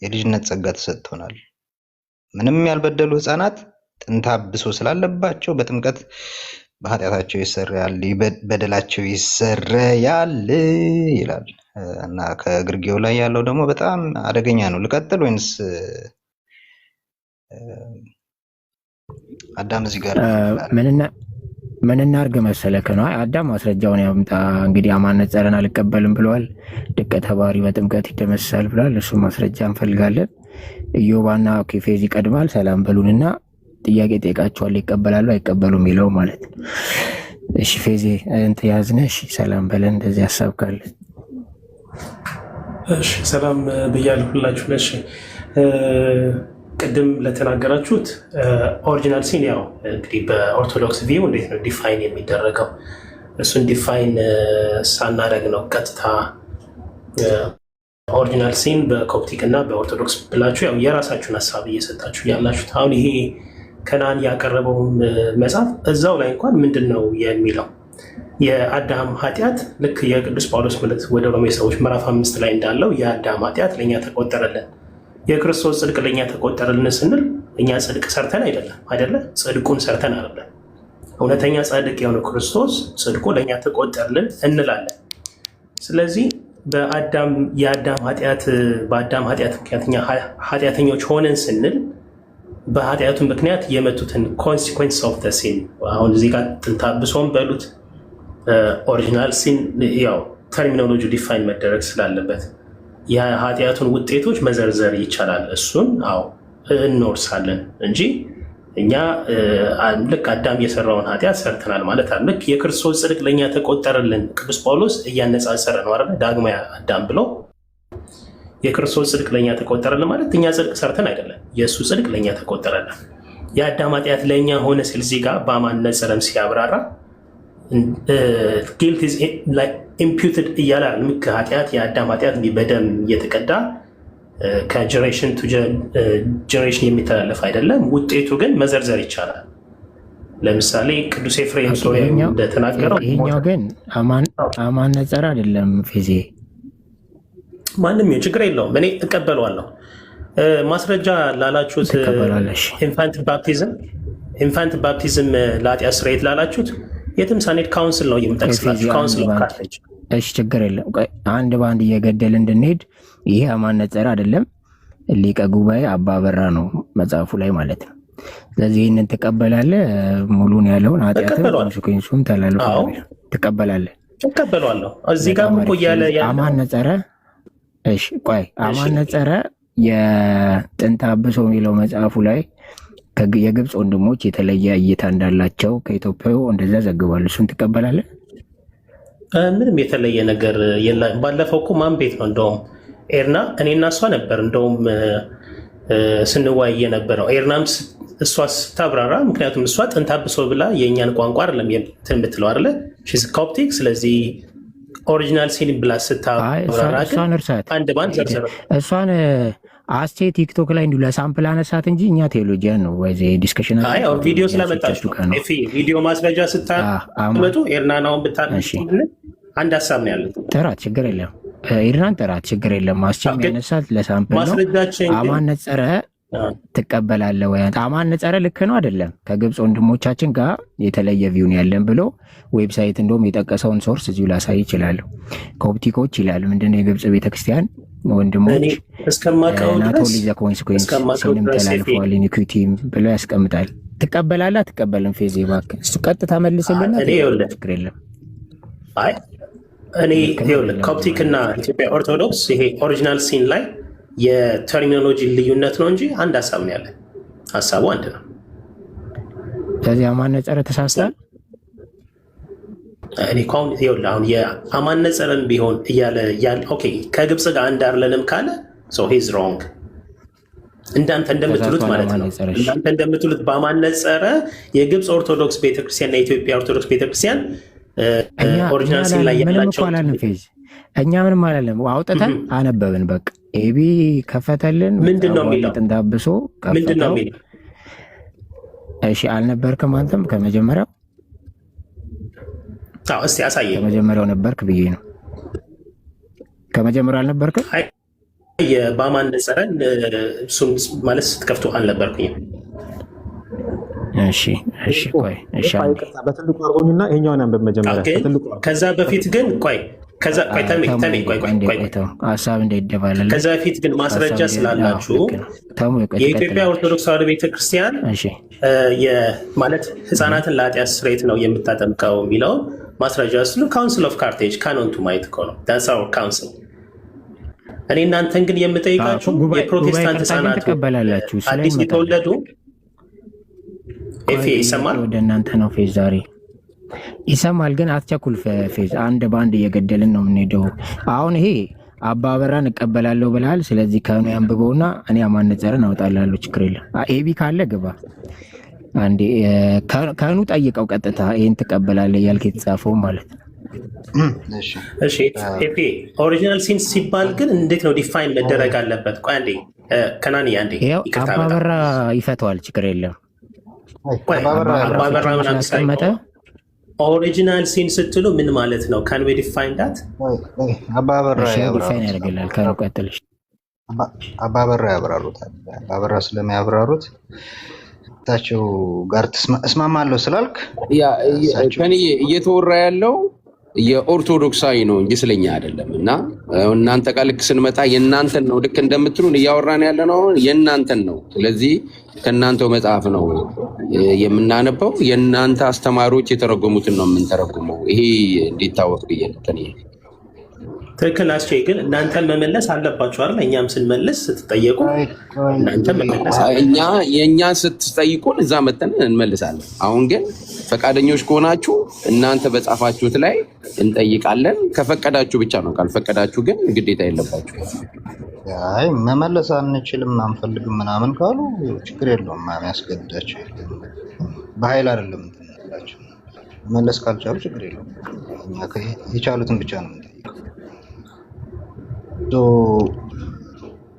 የልጅነት ጸጋ ተሰጥቶናል። ምንም ያልበደሉ ሕፃናት ጥንተ አብሶ ስላለባቸው በጥምቀት በኃጢአታቸው ይሰረያል፣ በደላቸው ይሰረያል ይላል እና ከግርጌው ላይ ያለው ደግሞ በጣም አደገኛ ነው። ልቀጥል ወይንስ አዳም እዚህ ጋር ምን እናድርግ መሰለህ ነው? አዳም ማስረጃውን ያምጣ። እንግዲህ አማነጸረን አልቀበልም ብለዋል። ድቀተ ባህሪ በጥምቀት ይደመሰሳል ብለዋል። እሱ ማስረጃ እንፈልጋለን። ኢዮባና ፌዝ ይቀድማል። ሰላም በሉንና ጥያቄ ጠይቃቸዋል። ይቀበላሉ አይቀበሉ የሚለው ማለት ነው። እሺ ፌዜ እንትን ያዝነ። እሺ ሰላም በለን። እንደዚህ ሀሳብ ካለ እሺ ሰላም ብያለሁ ሁላችሁ። እሺ ቅድም ለተናገራችሁት ኦሪጂናል ሲን ያው እንግዲህ በኦርቶዶክስ ቪው እንዴት ነው ዲፋይን የሚደረገው? እሱን ዲፋይን ሳናደርግ ነው ቀጥታ ኦሪጂናል ሲን በኮፕቲክ እና በኦርቶዶክስ ብላችሁ ያው የራሳችሁን ሀሳብ እየሰጣችሁ ያላችሁት። አሁን ይሄ ከናን ያቀረበውን መጽሐፍ እዛው ላይ እንኳን ምንድን ነው የሚለው የአዳም ኃጢአት ልክ የቅዱስ ጳውሎስ መልእክት ወደ ሮሜ ሰዎች ምዕራፍ 5 ላይ እንዳለው የአዳም ኃጢአት ለእኛ ተቆጠረልን፣ የክርስቶስ ጽድቅ ለእኛ ተቆጠረልን ስንል እኛ ጽድቅ ሰርተን አይደለ? ጽድቁን ሰርተን አይደለም። እውነተኛ ጻድቅ የሆነው ክርስቶስ ጽድቁ ለእኛ ተቆጠረልን እንላለን። ስለዚህ በአዳም ኃጢአት ምክንያት እኛ ኃጢአተኞች ሆነን ስንል በኃጢአቱ ምክንያት የመቱትን ኮንሲኩዌንስ ኦፍ ደ ሲን አሁን እዚህ ጋር ጥንተ አብሶም በሉት ኦሪጂናል ሲን ያው ተርሚኖሎጂ ዲፋይን መደረግ ስላለበት የኃጢአቱን ውጤቶች መዘርዘር ይቻላል። እሱን እንወርሳለን እንጂ እኛ ልክ አዳም የሰራውን ኃጢአት ሰርተናል ማለት አለ። ልክ የክርስቶስ ጽድቅ ለእኛ ተቆጠረልን ቅዱስ ጳውሎስ እያነጻጸረ ነው አይደል? ዳግማዊ አዳም ብሎ የክርስቶስ ጽድቅ ለእኛ ተቆጠረልን ማለት እኛ ጽድቅ ሰርተን አይደለም፣ የእሱ ጽድቅ ለእኛ ተቆጠረልን። የአዳም ኃጢአት ለእኛ ሆነ ሲል እዚህ ጋር በማነጸረም ሲያብራራ ጊልት ኢዝ ኢምፒውትድ እያለ ልክ ኃጢአት የአዳም ኃጢአት በደም እየተቀዳ ከጀኔሬሽን ቱ ጀኔሬሽን የሚተላለፍ አይደለም። ውጤቱ ግን መዘርዘር ይቻላል። ለምሳሌ ቅዱስ ኤፍሬም እንደተናገረው ይሄኛው ግን አማነጸር አይደለም። ፌዜ ማንም ችግር የለውም፣ እኔ እቀበለዋለሁ። ማስረጃ ላላችሁት ኢንፋንት ባፕቲዝም ለኃጢአት ስርየት ላላችሁት የትም ሳኔድ ካውንስል ነው የምጠቅስላችሁ። ካውንስል ኦፍ ካርቴጅ እሺ ችግር የለም። አንድ በአንድ እየገደል እንድንሄድ ይሄ ማነጸር አይደለም፣ ሊቀ ጉባኤ አባ አበራ ነው መጽሐፉ ላይ ማለት ነው። ስለዚህ ይህንን ትቀበላለህ? ሙሉን ያለውን ኃጢአትን ኮንሲኩዌንሱን ተላልፎ ትቀበላለህ? እቀበለዋለሁ። እዚህ ጋር እኮ እያለ አማነጸረ እሺ ቆይ አማነጸረ የጥንተ አብሶ የሚለው መጽሐፉ ላይ የግብፅ ወንድሞች የተለየ እይታ እንዳላቸው ከኢትዮጵያው እንደዛ ዘግቧል። እሱን ትቀበላለህ? ምንም የተለየ ነገር የለም። ባለፈው እኮ ማን ቤት ነው እንደውም ኤርና እኔና እሷ ነበር እንደውም ስንወያይ የነበረው። ኤርናም እሷ ስታብራራ፣ ምክንያቱም እሷ ጥንተ አብሶ ብላ የእኛን ቋንቋ አይደለም የምትለው አይደለ ሺዝ ኮፕቲክ። ስለዚህ ኦሪጂናል ሲን ብላ ስታብራራ አንድ ባንድ ዘርዘረ እሷን አስቴ ቲክቶክ ላይ እንዲሁ ለሳምፕል አነሳት እንጂ እኛ ቴዎሎጂያን ነው ወይ ዲስከሽን ቪዲዮ ስለመጣች ቪዲዮ ማስረጃ ስታመጡ ኤርናናውን ብታነሽ አንድ ሀሳብ ነው ያለን። ጥራት ችግር የለም። ኤርናን ጥራት ችግር የለም። አስቴ የሚያነሳት ለሳምፕል ነው። አማነጸረ ትቀበላለህ ወይ? አማነጸረ ልክ ነው አይደለም? ከግብፅ ወንድሞቻችን ጋር የተለየ ቪውን ያለን ብሎ ዌብሳይት እንደውም የጠቀሰውን ሶርስ እዚሁ ላሳይ ይችላሉ። ኮፕቲኮች ይላል ምንድነው የግብፅ ቤተክርስቲያን ወንድሞች ናቶሊ ዘ ኮንሲኩዌንስ ሲንም ተላልፈዋል ኢኒኩዊቲም ብሎ ያስቀምጣል። ትቀበላለህ አትቀበልም? ፌዝ እባክህ እሱ ቀጥታ መልስልና ችግር የለም። አይ እኔ ኮፕቲክ እና ኢትዮጵያ ኦርቶዶክስ ይሄ ኦሪጂናል ሲን ላይ የተርሚኖሎጂ ልዩነት ነው እንጂ አንድ ሀሳብ ነው ያለን። ሀሳቡ አንድ ነው። ስለዚህ አማነጸረ ተሳስቷል። እኔ አሁን የአማነጸረን ቢሆን እያለ ኦኬ ከግብፅ ጋር አንድ አይደለንም ካለ ሶ ሂዝ ሮንግ እንዳንተ እንደምትሉት ማለት ነው። እንዳንተ እንደምትሉት በአማነጸረ የግብፅ ኦርቶዶክስ ቤተክርስቲያንና የኢትዮጵያ ኦርቶዶክስ ቤተክርስቲያን ኦሪጂናል ሲን ላይ ያላቸው እኛ ምንም አላለም። አውጥተን አነበብን። በቃ ኤቢ ከፈተልን። ምንድነው የሚለው? እንዳብሶ ምንድነው የሚለው? እሺ አልነበርክም አንተም ከመጀመሪያው? አዎ እስቲ አሳየኝ። ከመጀመሪያው ነበርክ ብዬ ነው። ከመጀመሪያው አልነበርክም? አይ በማነጸረን እሱን ማለት ስትከፍቱ አልነበርኩኝም። እሺ እሺ ቆይ እሺ በትልቁ አርጎኝና ይሄኛውን አንበብ መጀመሪያ በትልቁ። ከዛ በፊት ግን ቆይ ከዛ ሀሳብ እንዳይደባለል ከዛ በፊት ግን ማስረጃ ስላላችሁ የኢትዮጵያ ኦርቶዶክስ ተዋሕዶ ቤተክርስቲያን ማለት ህፃናትን ለኃጢአት ስርየት ነው የምታጠምቀው የሚለውን ማስረጃ ስሉ ካውንስል ኦፍ ካርቴጅ ካኖን ቱ ማየት እኮ ነው። ዳንስ አወር ካውንስል። እኔ እናንተን ግን የምጠይቃችሁ የፕሮቴስታንት ህፃናት አዲስ የተወለዱ ኤፌ ይሰማል ወደ እናንተ ነው ፌዝ ዛሬ ይሰማል። ግን አትቸኩል ፌዝ፣ አንድ በአንድ እየገደልን ነው የምንሄደው። አሁን ይሄ አባ አበራን እቀበላለሁ ብለሃል። ስለዚህ ከኑ ያንብበውና እኔ አማነጸረን አወጣላለሁ። ችግር የለም። ኤቢ ካለ ግባ አንዴ ከኑ ጠይቀው ቀጥታ ይሄን ትቀበላለህ እያልክ የተጻፈው ማለት ነው። እሺ ኤፒ ኦሪጂናል ሲንስ ሲባል ግን እንዴት ነው ዲፋይን መደረግ አለበት? ቆይ አንዴ ከናኒ አንዴ አባ አበራ ይፈተዋል። ችግር የለም። አባ አበራ ምን አስቀመጠ? ኦሪጂናል ሲን ስትሉ ምን ማለት ነው? ካን ዊ ዲፋይን ዳት? አባበራ ዲፋይን ያደርግላል። ከቀጥልሽ አባበራ ያብራሩታል። አባበራ ስለሚያብራሩት ታቸው ጋር እስማማለሁ ስላልክ ከኔ እየተወራ ያለው የኦርቶዶክሳዊ ነው እንጂ ስለኛ አይደለም። እና እናንተ ቃል ልክ ስንመጣ የእናንተን ነው ልክ እንደምትሉን እያወራን ያለ ነው የእናንተን ነው። ስለዚህ ከእናንተው መጽሐፍ ነው የምናነበው። የእናንተ አስተማሪዎች የተረጎሙትን ነው የምንተረጉመው። ይሄ እንዲታወቅ ብዬ ነው። ትክክል አስቼ፣ ግን እናንተን መመለስ አለባችሁ አይደል? እኛም ስንመልስ ስትጠየቁ እናንተ መመለስ እኛ የእኛን ስትጠይቁን እዛ መተን እንመልሳለን። አሁን ግን ፈቃደኞች ከሆናችሁ እናንተ በጻፋችሁት ላይ እንጠይቃለን። ከፈቀዳችሁ ብቻ ነው። ካልፈቀዳችሁ ግን ግዴታ የለባችሁ። አይ መመለስ አንችልም አንፈልግም ምናምን ካሉ ችግር የለውም። የሚያስገድዳቸው በኃይል አይደለም እንትላችሁ። መመለስ ካልቻሉ ችግር የለውም። እኛ የቻሉትን ብቻ ነው የምንጠይቀው።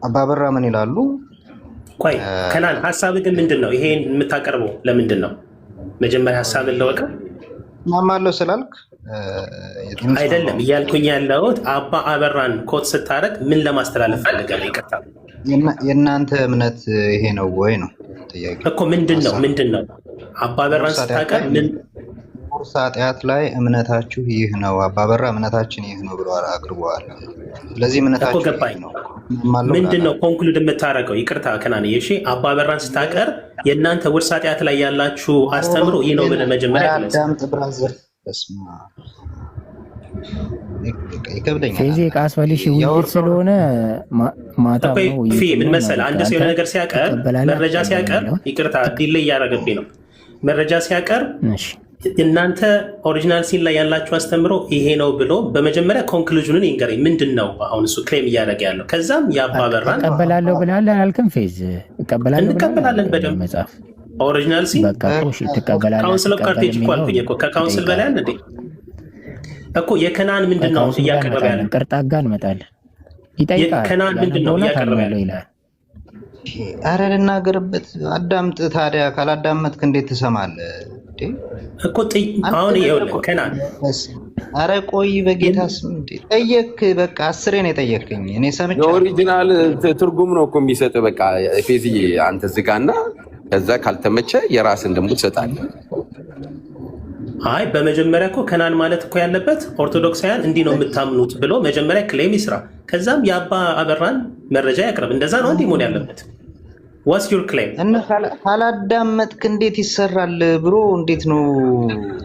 አባበራ ምን ይላሉ? ቆይ ከናን ሀሳብ ግን ምንድን ነው? ይሄን የምታቀርበው ለምንድን ነው? መጀመሪያ ሀሳብን ለወቀ ማማለው ስላልክ አይደለም እያልኩኝ ያለሁት አባ አበራን ኮት ስታረግ ምን ለማስተላለፍ ፈልገህ ነው? ይቅርታ የእናንተ እምነት ይሄ ነው ወይ ነው ጥያቄ እኮ። ምንድን ነው አባ አበራን ስታቀርብ ምን በውርስ ኃጢአት ላይ እምነታችሁ ይህ ነው፣ አባበራ እምነታችን ይህ ነው ብሎ አቅርበዋል። ስለዚህ እምነታችሁ ይህ ነው ምንድነው ኮንክሉድ የምታደርገው? ይቅርታ ከናን እሺ፣ አባበራን ስታቀርብ የእናንተ ውርስ ኃጢአት ላይ ያላችሁ አስተምሮ ይህ ነው ብለህ መጀመሪያ አዳምጥ ብራዘር። በስመ አብ ይከብደኛል። ፊዚክ አስፈልሽ ውይይት ስለሆነ ማታ ነው። ምን መሰለህ አንድ ሰው የሆነ ነገር ሲያቀርብ መረጃ ሲያቀርብ፣ ይቅርታ ዲሌይ እያደረገብኝ ነው። መረጃ ሲያቀርብ እናንተ ኦሪጂናል ሲን ላይ ያላችሁ አስተምሮ ይሄ ነው ብሎ በመጀመሪያ ኮንክሉዥኑን ይንገረኝ። ምንድን ነው አሁን እሱ ክሌም እያደረገ ያለው? ከዛም ያባበራን እቀበላለሁ ብለሃል አላልክም? ፌዝ እንቀበላለን በደንብ መጽሐፍ ኦሪጂናል ሲን በቃ እሺ ትቀበላለህ። ካውንስል ኦፍ ካርቴጅ እኮ አልኩኝ እኮ ከካውንስል በላይ አለ እንዴ እኮ የከናን ምንድነው እያቀረበ ያለው? ቅርጣጋ እንመጣለን። ይጠይቃል የከናን ምንድነው እያቀረበ ያለው? አረ ልናገርበት፣ አዳምጥ። ታዲያ ካላዳመጥክ እንዴት ትሰማለህ እኮ? አሁን ይኸውልህ ከናን፣ አረ ቆይ በጌታ ስም ጠየክ። በቃ 10 ነው የጠየቅኝ እኔ ሰምቻለሁ። የኦሪጂናል ትርጉም ነው እኮ የሚሰጥ። በቃ ፌዝዬ አንተ ዝጋና ከዛ ካልተመቸ የራስን ደግሞ ትሰጣለህ። አይ በመጀመሪያ እኮ ከናን ማለት እኮ ያለበት ኦርቶዶክሳውያን እንዲህ ነው የምታምኑት ብሎ መጀመሪያ ክሌም ይስራ። ከዛም የአባ አበራን መረጃ ያቅርብ። እንደዛ ነው እንዲህ መሆን ያለበት። ዋትስ ዩር ክሌም? እና ካላዳመጥክ እንዴት ይሰራል ብሮ? እንዴት ነው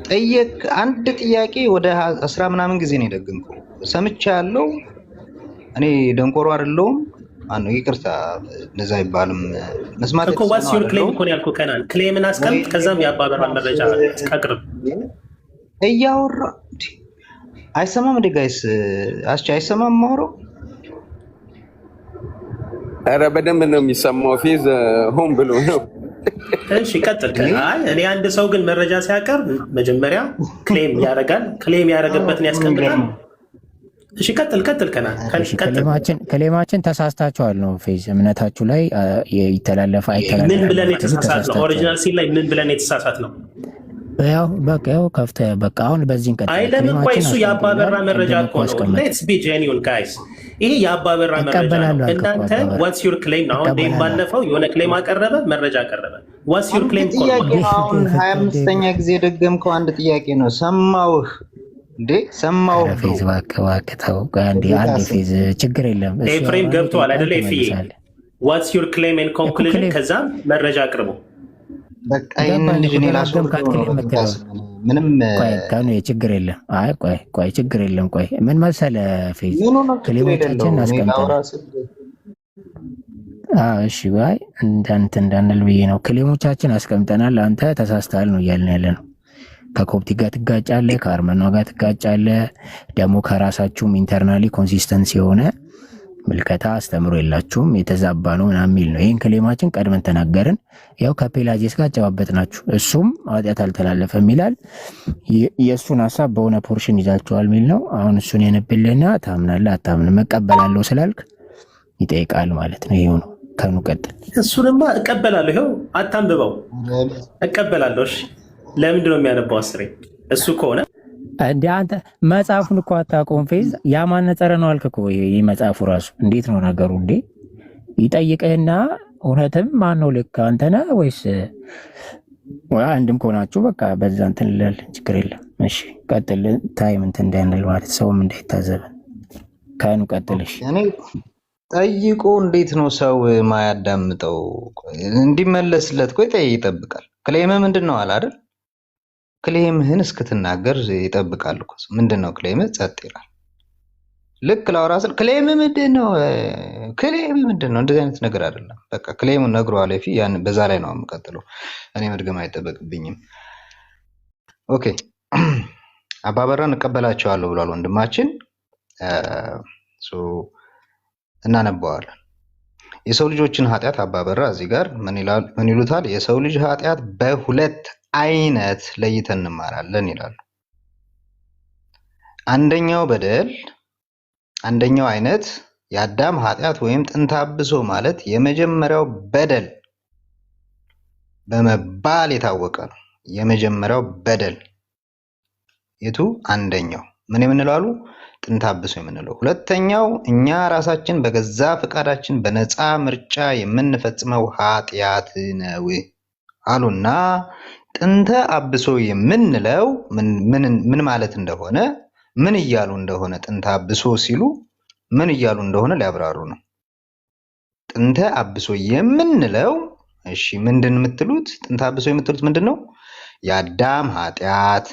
ጠየቅ። አንድ ጥያቄ ወደ 10 ምናምን ጊዜ ነው የደገምኩ። ሰምቻለሁ። እኔ ደንቆሮ አይደለሁም። ማነው ይቅርታ፣ እንደዛ አይባልም። መስማት እኮ ዋትስ ዩር ክሌም እኮ ነው ያልኩህ። ከናን ክሌምን አስቀምጥ። ከዛም የአባ አበራን መረጃ አቅርብ። እያወራ አይሰማም እንዴ ጋይስ? አስቻ አይሰማም ማውራው? ኧረ በደንብ ነው የሚሰማው። ፌዝ ሆን ብሎ ነው። እሺ ቀጥል። አይ እኔ አንድ ሰው ግን መረጃ ሲያቀርብ መጀመሪያ ክሌም ያደርጋል። ክሌም ያደረገበትን ያስቀምጣል። እሺ ቀጥል ከናን። ክሌማችን ተሳስታችኋል ነው ፌዝ። እምነታችሁ ላይ ይተላለፋ አይተላለፍ ምን ብለን የተሳሳት ነው? ኦሪጂናል ሲን ላይ ምን ብለን የተሳሳት ነው? ያው በቃ ያው ከፍተህ በቃ አሁን በዚህን ቀጥታ አይደለም። ቆይ እሱ የአባበራ መረጃ እኮ ነው። ሌትስ ቢ ጄኒውን ጋይስ፣ ይሄ የአባበራ መረጃ ነው። እናንተ ዋትስ ዩር ክሌም ነው? አሁን ደም ባለፈው የሆነ ክሌም አቀረበ፣ መረጃ አቀረበ። ዋትስ ዩር ክሌም? ጥያቄ ነው። አሁን 25ኛ ጊዜ ደገምከው። አንድ ጥያቄ ነው። ሰማውህ እንዴ? ሰማውህ። ፌዝ እባክህ ተው። አንዴ ፌዝ ችግር የለም። ኤፍሬም ገብቷል አይደለ? ኤፍዬ ዋትስ ዩር ክሌም ኤንድ ኮንክሉዥን፣ ከዛም መረጃ አቅርቡ። በቃ ይሄንን ልጅ እኔ ምንም ችግር የለም። አይ ቆይ ችግር የለም። ቆይ ምን መሰለህ ፌዝ ክሌሞቻችን አስቀምጠናል። እሺ ባይ እንዳንል ብዬ ነው። ክሌሞቻችን አስቀምጠናል። አንተ ተሳስተሃል ነው እያልን ያለ ነው። ከኮፕቲ ጋር ትጋጫለህ፣ ከአርመኗ ጋር ትጋጫለህ። ደግሞ ከራሳችሁም ኢንተርናሊ ኮንሲስተንሲ የሆነ ምልከታ አስተምሮ የላችሁም፣ የተዛባ ነው ምናምን የሚል ነው። ይህን ክሌማችን ቀድመን ተናገርን። ያው ከፔላጄስ ጋር አጨባበጥ ናችሁ። እሱም ኃጢአት አልተላለፈም ይላል። የእሱን ሀሳብ በሆነ ፖርሽን ይዛችኋል የሚል ነው። አሁን እሱን የንብልና ታምናለህ አታምንም? መቀበላለሁ ስላልክ ይጠይቃል ማለት ነው። ይሄው ነው። ከኑ ቀጥል። እሱንማ እቀበላለሁ። ይኸው አታንብበው። እቀበላለሁ። እሺ ለምንድን ነው የሚያነባው? አስሬ እሱ ከሆነ እንደ አንተ መጽሐፉን እኮ አታውቀውም ፌዝ። ያማነጸረ ነው አልክ እኮ። ይህ መጽሐፉ ራሱ እንዴት ነው ነገሩ? እንዴ ይጠይቅህና እውነትም ማን ነው ልክ አንተ ነህ ወይስ አንድም ከሆናችሁ በቃ በዛ እንትን እንላለን። ችግር የለም። እሺ ቀጥል። ታይም እንትን እንዳንል ማለት ሰውም እንዳይታዘበን። ከኑ ቀጥልሽ። እኔ ጠይቆ እንዴት ነው ሰው ማያዳምጠው? እንዲመለስለት ቆይ ይጠብቃል። ክሌም ምንድን ነው አለ አይደል? ክሌምህን እስክትናገር ይጠብቃል እኮ። ምንድን ነው ክሌምህ? ጸጥ ይላል። ልክ ላውራ ስል ክሌም ምንድን ነው? ክሌም ምንድን ነው? እንደዚህ አይነት ነገር አይደለም። በቃ ክሌሙን ነግሯል። ያን በዛ ላይ ነው የምቀጥለው። እኔ መድገም አይጠበቅብኝም። ኦኬ አባበራን እቀበላቸዋለሁ ብሏል ወንድማችን። እናነበዋለን። የሰው ልጆችን ኃጢአት አባበራ እዚህ ጋር ምን ይሉታል? የሰው ልጅ ኃጢአት በሁለት አይነት ለይተን እንማራለን ይላሉ። አንደኛው በደል፣ አንደኛው አይነት የአዳም ኃጢአት ወይም ጥንተ አብሶ ማለት የመጀመሪያው በደል በመባል የታወቀ ነው። የመጀመሪያው በደል የቱ? አንደኛው ምን የምንለው አሉ? ጥንተ አብሶ የምንለው። ሁለተኛው እኛ ራሳችን በገዛ ፈቃዳችን በነፃ ምርጫ የምንፈጽመው ኃጢአት ነው አሉና ጥንተ አብሶ የምንለው ምን ማለት እንደሆነ ምን እያሉ እንደሆነ ጥንተ አብሶ ሲሉ ምን እያሉ እንደሆነ ሊያብራሩ ነው። ጥንተ አብሶ የምንለው እሺ ምንድን የምትሉት? ጥንተ አብሶ የምትሉት ምንድን ነው? የአዳም ኃጢአት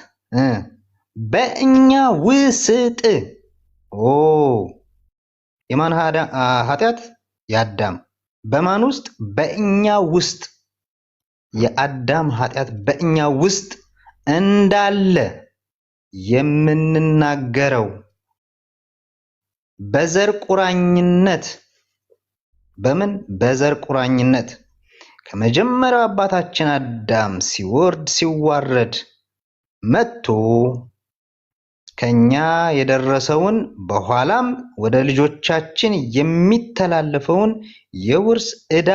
በእኛ ውስጥ የማን ኃጢአት? የአዳም በማን ውስጥ? በእኛ ውስጥ። የአዳም ኃጢአት በእኛ ውስጥ እንዳለ የምንናገረው በዘር ቁራኝነት በምን? በዘር ቁራኝነት ከመጀመሪያው አባታችን አዳም ሲዋረድ መጥቶ ከኛ የደረሰውን በኋላም ወደ ልጆቻችን የሚተላለፈውን የውርስ ዕዳ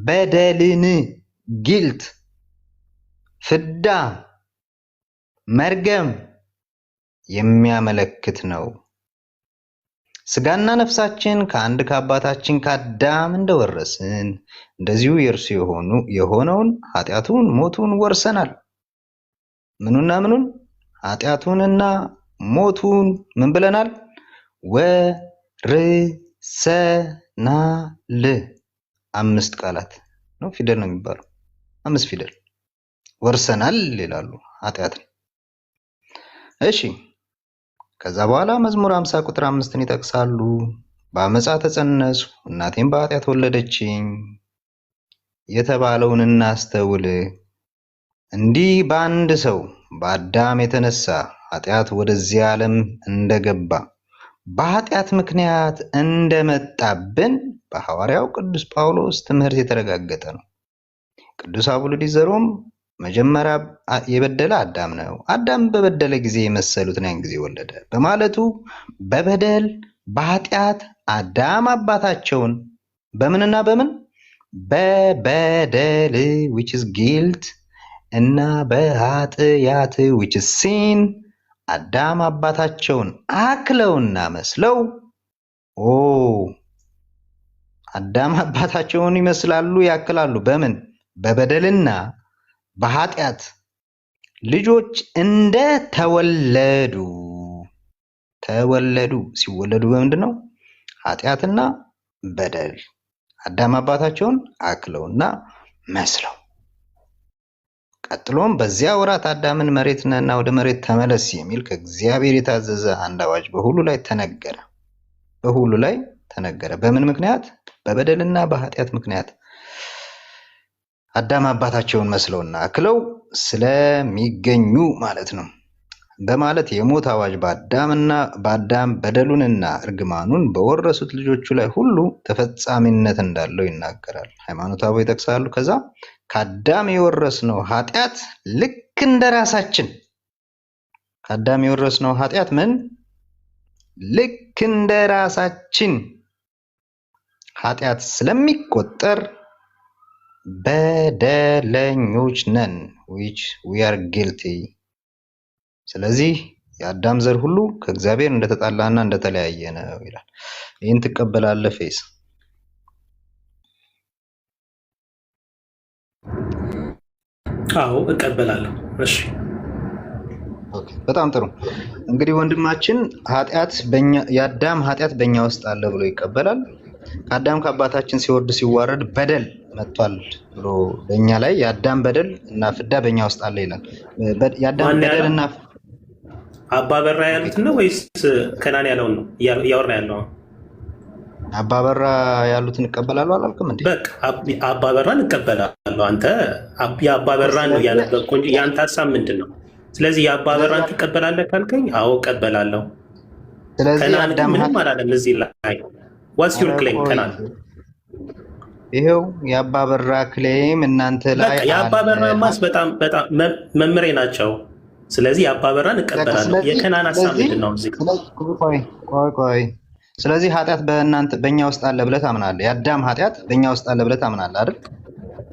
በደልን ጊልት ፍዳ መርገም የሚያመለክት ነው። ስጋና ነፍሳችን ከአንድ ከአባታችን ከአዳም እንደወረስን እንደዚሁ የእርሱ የሆነውን ኃጢአቱን ሞቱን ወርሰናል። ምኑና ምኑን? ኃጢአቱንና ሞቱን ምን ብለናል? ወርሰናል። 5 ቃላት ነው ፊደል ነው የሚባለው። 5 ፊደል ወርሰናል ይላሉ ኃጢአትን። እሺ ከዛ በኋላ መዝሙር 50 ቁጥር 5ን ይጠቅሳሉ። በአመፃ ተጸነስኩ እናቴም በኃጢአት ወለደችኝ የተባለውን እናስተውል። እንዲህ በአንድ ሰው በአዳም የተነሳ ኃጢአት ወደዚህ ዓለም እንደገባ በኃጢአት ምክንያት እንደመጣብን በሐዋርያው ቅዱስ ጳውሎስ ትምህርት የተረጋገጠ ነው። ቅዱስ አቡሉዲዘሮም መጀመሪያ የበደለ አዳም ነው፣ አዳም በበደለ ጊዜ የመሰሉትን ያን ጊዜ ወለደ በማለቱ በበደል በኃጢአት አዳም አባታቸውን በምንና በምን? በበደል which is guilt እና በኃጢአት which is sin አዳም አባታቸውን አክለውና መስለው አዳም አባታቸውን ይመስላሉ ያክላሉ። በምን? በበደልና በኃጢአት ልጆች እንደ ተወለዱ ሲወለዱ በምንድን ነው? ኃጢአትና በደል አዳም አባታቸውን አክለውና መስለው። ቀጥሎም በዚያ ወራት አዳምን መሬት ነህና ወደ መሬት ተመለስ የሚል ከእግዚአብሔር የታዘዘ አንድ አዋጅ በሁሉ ላይ ተነገረ። በምን ምክንያት? በበደልና በኃጢአት ምክንያት አዳም አባታቸውን መስለውና አክለው ስለሚገኙ ማለት ነው በማለት የሞት አዋጅ በአዳም በደሉንና እርግማኑን በወረሱት ልጆቹ ላይ ሁሉ ተፈጻሚነት እንዳለው ይናገራል። ሃይማኖተ አበው ይጠቅሳሉ። ከዛ ከአዳም የወረስነው ኃጢአት ልክ እንደራሳችን ከአዳም የወረስነው ኃጢአት ምን? ልክ እንደራሳችን ኃጢአት ስለሚቆጠር በደለኞች ነን which we are guilty። ስለዚህ የአዳም ዘር ሁሉ ከእግዚአብሔር እንደተጣላና እንደተለያየ ነው ይላል። ይህን ትቀበላለህ ፌስ? አዎ እቀበላለሁ። እሺ ኦኬ በጣም ጥሩ። እንግዲህ ወንድማችን የአዳም ኃጢአት በእኛ ውስጥ አለ ብሎ ይቀበላል። ከአዳም ከአባታችን ሲወርድ ሲዋረድ በደል መጥቷል ብሎ በእኛ ላይ የአዳም በደል እና ፍዳ በእኛ ውስጥ አለ ይላል። የአዳም በደል እና አባበራ ያሉት ነው ወይስ ከናን ያለውን ነው እያወራ ያለው? አባበራ ያሉትን እቀበላለሁ አላልክም እንዴ? በቃ አባበራን እቀበላለሁ። አንተ የአባበራን ነው ያነበብኩ እንጂ የአንተ ሀሳብ ምንድን ነው? ስለዚህ የአባበራን ትቀበላለህ ካልከኝ አዎ እቀበላለሁ። ከናን ግን ምንም አላለም እዚህ ላይ። ዋትስ ዩር ክሌም ከናን? ይሄው የአባበራ ክሌም እናንተ ላይ የአባበራ ማስ በጣም መምሬ ናቸው። ስለዚህ የአባበራን እቀበላለሁ። የከናን ሀሳብ ምንድን ነው እዚህ? ቆይ ስለዚህ ኃጢአት በእኛ ውስጥ አለ ብለህ ታምናለህ? የአዳም ኃጢአት በእኛ ውስጥ አለ ብለህ ታምናለህ አይደል?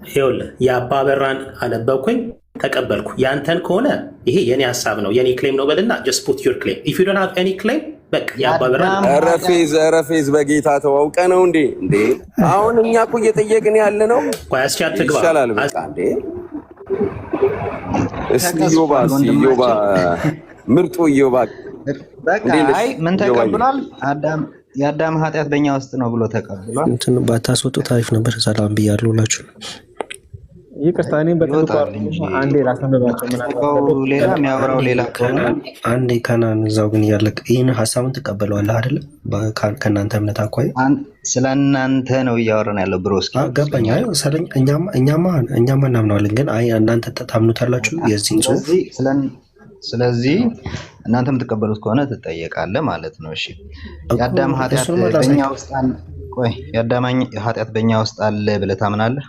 ይኸውልህ የአባበራን አነበብኩኝ ተቀበልኩ። ያንተን ከሆነ ይሄ የኔ ሀሳብ ነው የኔ ክሌም ነው በልና just put your claim. if you don't have any claim በቃ የአባበራን ረፌዝ በጌታ ተዋውቀ ነው እንዴ? አሁን እኛ እኮ እየጠየቅን ያለ ነው። ቆይ አስቻት ትግባ ይሻላል በቃ እንዴ እስኪ ዮባ ምርጡ ዮባ በቃ አይ ምን ተቀብሏል? የአዳም ኃጢአት በእኛ ውስጥ ነው ብሎ ተቀብሏል። እንትን ባታስወጡት አሪፍ ነበር። ሰላም ብያለሁ ሁላችሁ። ይቅርታ እኔም በትልቁ አንዴ ላስነበባቸው ሌላ የሚያወራው ሌላ ከሆነ አንዴ ከናን እዛው ግን እያለቅ ይህን ሀሳቡን ትቀበለዋለህ አይደለ? ከእናንተ እምነት አኳያ ስለ እናንተ ነው እያወራን ያለው ብሮ። እስኪ ገባኝ። እኛማ እናምነዋለን፣ ግን አይ እናንተ ታምኑታላችሁ የዚህን ጽሁፍ። ስለዚህ እናንተ የምትቀበሉት ከሆነ ትጠየቃለህ ማለት ነው። እሺ የአዳም ኃጢአት በእኛ ውስጥ አለ። ቆይ የአዳም ኃጢአት በእኛ ውስጥ አለ ብለህ ታምናለህ?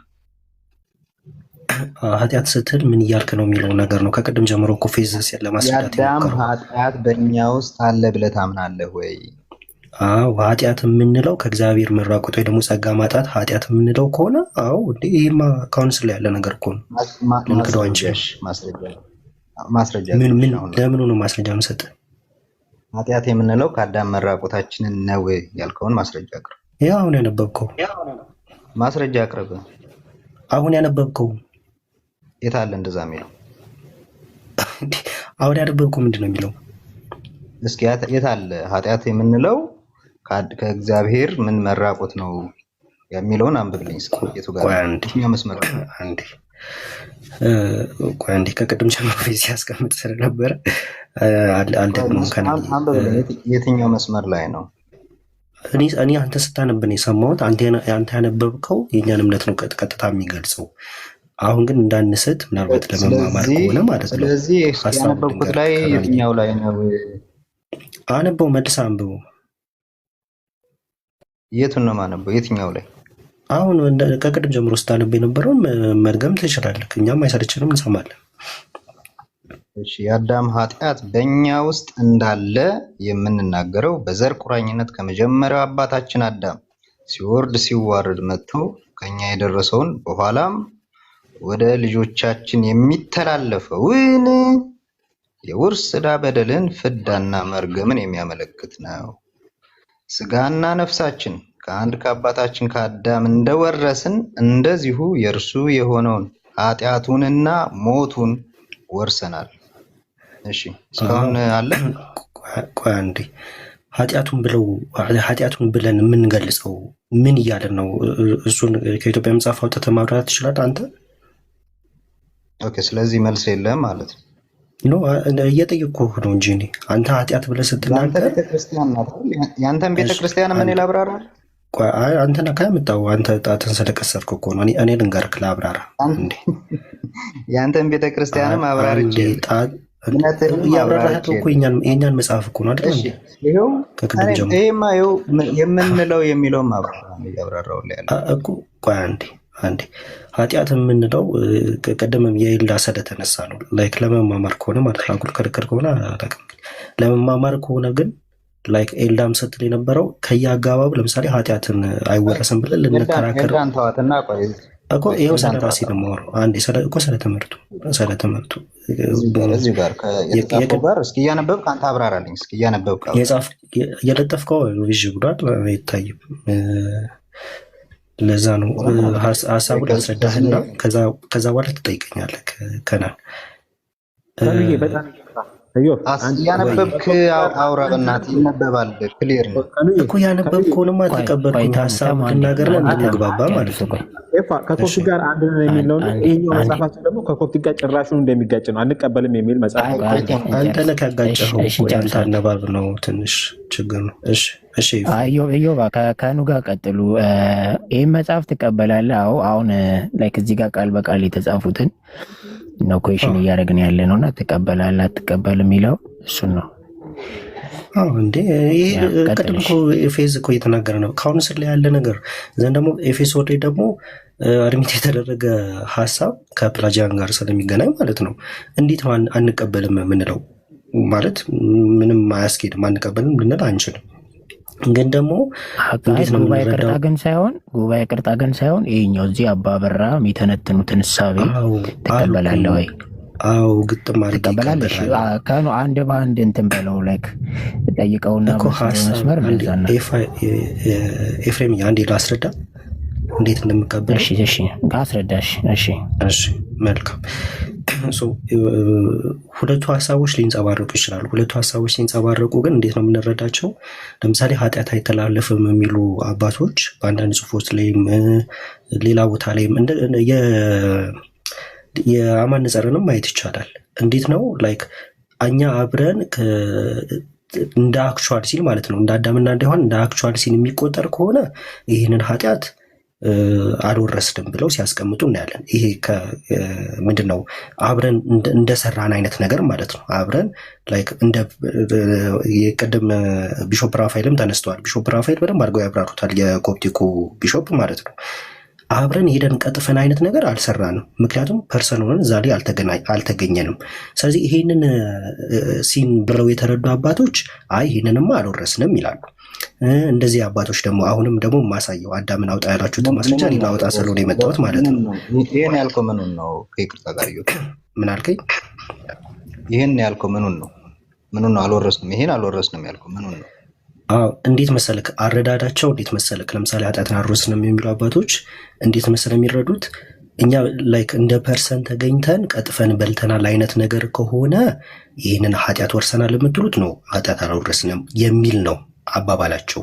ኃጢአት ስትል ምን እያልክ ነው የሚለው ነገር ነው። ከቅድም ጀምሮ እኮ ፌዝ ለማስረዳት የአዳም ኃጢአት በእኛ ውስጥ አለ ብለህ ታምናለህ ወይ? አዎ ኃጢአት የምንለው ከእግዚአብሔር መራቆት ወይ ደግሞ ጸጋ ማጣት ኃጢአት የምንለው ከሆነ አዎ እንዴ ይሄማ ካውንስል ያለ ነገር እኮ ነው። ልንክደው አንችልም። ማስረጃ ለምኑ ነው ማስረጃ የምሰጥህ? ኃጢአት የምንለው ከአዳም መራቆታችንን ነው ያልከውን ማስረጃ አቅርብ። ያው አሁን ያነበብከው ማስረጃ አቅርብ። አሁን ያነበብከው የት አለ እንደዛ የሚለው? አሁን ያነበብከው ምንድን ነው የሚለው? እስኪ የት አለ ኃጢአት የምንለው ከእግዚአብሔር ምን መራቆት ነው የሚለውን አንብብልኝ እስኪ። የቱ ጋር ነው መስመር? አንዴ ከቅድም ጀምሮ ሲያስቀምጥ ስለነበረ አልደግሞም። የትኛው መስመር ላይ ነው? እኔ አንተ ስታነብ ነው የሰማሁት። አንተ ያነበብከው የእኛን እምነት ነው ቀጥታ የሚገልጸው። አሁን ግን እንዳንስት ምናልባት ለመማማር ከሆነ ማለት ነው። ስለዚህ ያነበብኩት ላይ የትኛው ላይ ነው? አነበው፣ መልስ አንብበው። የቱን ነው ማነበው? የትኛው ላይ? አሁን ከቅድም ጀምሮ ስታነብ የነበረውን መድገም ትችላለህ። እኛም አይሰለችንም፣ እንሰማለን። እሺ የአዳም ኃጢአት በእኛ ውስጥ እንዳለ የምንናገረው በዘር ቁራኝነት ከመጀመሪያው አባታችን አዳም ሲወርድ ሲዋረድ መጥቶ ከኛ የደረሰውን በኋላም ወደ ልጆቻችን የሚተላለፈውን የውርስ ዕዳ በደልን ፍዳና መርገምን የሚያመለክት ነው። ስጋና ነፍሳችን ከአንድ ከአባታችን ከአዳም እንደወረስን እንደዚሁ የእርሱ የሆነውን ኃጢአቱንና ሞቱን ወርሰናል። እሺ እስካሁን አለ። ቆይ አንዴ ኃጢአቱን ብለን የምንገልጸው ምን እያለን ነው? እሱን ከኢትዮጵያ መጽሐፍ አውጥተህ ማብራራት ትችላለህ አንተ? ኦኬ ስለዚህ መልስ የለም ማለት ነው። ኖ እየጠየኩህ ነው እንጂ እኔ አንተ ኃጢአት ብለህ ስትናገር የአንተን ቤተክርስቲያን ምን ላብራራ? ቆይ አንተና ካመጣው አንተ ጣትን ስለቀሰርክ እኮ ነው። እኔ ልንገርህ ላብራራ እንዴ? የአንተን ቤተክርስቲያንም አብራርቼ ያብራራህ እኮ የኛን መጽሐፍ እኮ ነው አይደል? ይሄው ይሄማ ይሄው የምንለው የሚለውም ያብራራው ላይ ያለ እኮ። ቆይ አንዴ ኃጢአት የምንለው ቀደም የኢላ ስለተነሳ ነው። ላይክ ለመማማር ከሆነ ማለት አጉል ክርክር ከሆነ አላውቅም። ለመማማር ከሆነ ግን ላይክ ኤልዳም ስትል የነበረው ከየአጋባቡ ለምሳሌ ኃጢአትን አይወረስም ብለን ልንከራከር እኮ ይኸው ስለ ራሴ ነው የማወራው። አንዴ እኮ ስለተመርቱ እዚህ ጋር የተጻፈው ጋር እስኪ እያነበብክ አንተ አብራራልኝ። እስኪ እያነበብክ እየለጠፍከው ቪዥ ብሏል አይታይም። ለዛ ነው ሀሳቡን አስረዳህና ከዛ በኋላ ትጠይቀኛለህ። ከናን ያነበብክ አውራ በእናትህ ይነበባል። ክሊር ነው እኮ ያነበብከውንማ ተቀበልኩኝ። ሀሳብ ክናገርና እንድንግባባ ማለት ነው። ከኮፒ ጋር አንድ ነው የሚለው ይሄኛው መጽሐፋችን ደግሞ ከኮፒ ጋር ጭራሹን እንደሚጋጭ ነው። አንቀበልም የሚል መጽሐፍ አንተ ነህ ያጋጨኸው። ያንተ አነባብ ነው ትንሽ ችግር ነው። እሺ ኢዮባ ከኑ ጋር ቀጥሉ። ይህን መጽሐፍ ትቀበላለህ? አዎ አሁን ላይክ እዚህ ጋር ቃል በቃል የተጻፉትን ነው ኩዌሽን እያደረግን ያለ ነው እና ትቀበላለህ አትቀበልም የሚለው እሱን ነው። እንዴ ይሄ ቅድም እኮ ኤፌዝ እኮ እየተናገረ ነው። ካውንስል ላይ ያለ ነገር ዘንድ ደግሞ ኤፌስ ወርዴ ደግሞ አድሚት የተደረገ ሀሳብ ከፕላጂያን ጋር ስለሚገናኝ ማለት ነው። እንዴት ነው አንቀበልም የምንለው? ማለት ምንም አያስኬድም፣ አንቀበልም ልንል አንችልም። ግን ደግሞ እንዴት ነው ጉባኤ ቅርጣ ግን ሳይሆን ይሄኛው እዚህ አባበራ የሚተነትኑትን እሳቤ ትቀበላለህ ወይ? አዎ ግጥም አድርጌ ትቀበላለሽ? ከኑ አንድ በአንድ እንትን በለው ላይክ ጠይቀውና መስመር እንደዛና ኤፍሬም አንዴ ላስረዳ እንዴት እንደምቀበል። እሺ ካስረዳሽ። እሺ መልካም። ሁለቱ ሀሳቦች ሊንጸባረቁ ይችላሉ። ሁለቱ ሀሳቦች ሲንጸባረቁ ግን እንዴት ነው የምንረዳቸው? ለምሳሌ ኃጢአት አይተላለፍም የሚሉ አባቶች በአንዳንድ ጽሑፎች ላይም ሌላ ቦታ ላይም የአማንጸርንም ማየት ይቻላል። እንዴት ነው ላይክ እኛ አብረን እንደ አክቹዋል ሲል ማለት ነው እንደ አዳምና እንደሆን እንደ አክቹዋል ሲል የሚቆጠር ከሆነ ይህንን ኃጢአት አልወረስንም ብለው ሲያስቀምጡ እናያለን። ይሄ ምንድን ነው አብረን እንደሰራን አይነት ነገር ማለት ነው። አብረን ላይክ እንደ የቅድም ቢሾፕ ራፋኤልም ተነስተዋል። ቢሾፕ ራፋኤል በደንብ አድርገው ያብራሩታል፣ የኮፕቲኩ ቢሾፕ ማለት ነው። አብረን ሄደን ቀጥፈን አይነት ነገር አልሰራንም፣ ምክንያቱም ፐርሰን ሆነን እዛ ላይ አልተገኘንም። ስለዚህ ይሄንን ሲን ብለው የተረዱ አባቶች አይ ይህንንማ አልወረስንም ይላሉ። እንደዚህ አባቶች ደግሞ አሁንም ደግሞ ማሳየው አዳምን አውጣ ያላችሁት ማስረጃ ሌላ አውጣ ስለሆነ የመጣሁት ማለት ነው። ይህን ያልከው ምኑን ነው? ከይቅርታ ጋር ምን አልከኝ? ይህን ያልከው ምኑን ነው? ምኑን ነው አልወረስንም? ይሄን አልወረስንም ያልከው ምኑን ነው? እንዴት መሰለክ አረዳዳቸው እንዴት መሰለክ፣ ለምሳሌ ኃጢአትን አልወረስንም የሚሉ አባቶች እንዴት መሰለ የሚረዱት እኛ ላይክ እንደ ፐርሰን ተገኝተን ቀጥፈን በልተናል አይነት ነገር ከሆነ ይህንን ኃጢአት ወርሰናል የምትሉት ነው ኃጢአት አልወረስንም የሚል ነው አባባላቸው።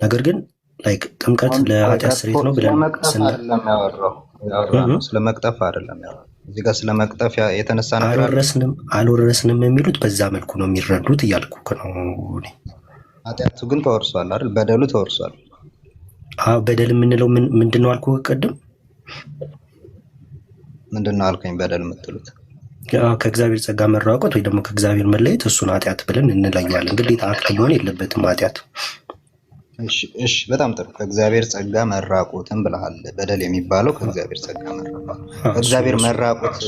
ነገር ግን ላይክ ጥምቀት ለኃጢአት ስርየት ነው ብለን ስለመቅጠፍ አይደለም ያወራው። እዚህ ጋር ስለመቅጠፍ የተነሳ ነገር አልወረስንም የሚሉት በዛ መልኩ ነው የሚረዱት እያልኩ ነው። ኃጢአቱ ግን ተወርሷል አይደል? በደሉ ተወርሷል። በደል የምንለው ምንድን ነው አልኩህ ቅድም። ምንድን ነው አልከኝ? በደል የምትሉት ከእግዚአብሔር ጸጋ መራቆት ወይ ደግሞ ከእግዚአብሔር መለየት፣ እሱን ኃጢአት ብለን እንለየዋለን። ግዴታ አክል ሊሆን የለበትም ኃጢአት። እሺ በጣም ጥሩ። ከእግዚአብሔር ጸጋ መራቆትን ብለሃል። በደል የሚባለው ከእግዚአብሔር ጸጋ መራቆት፣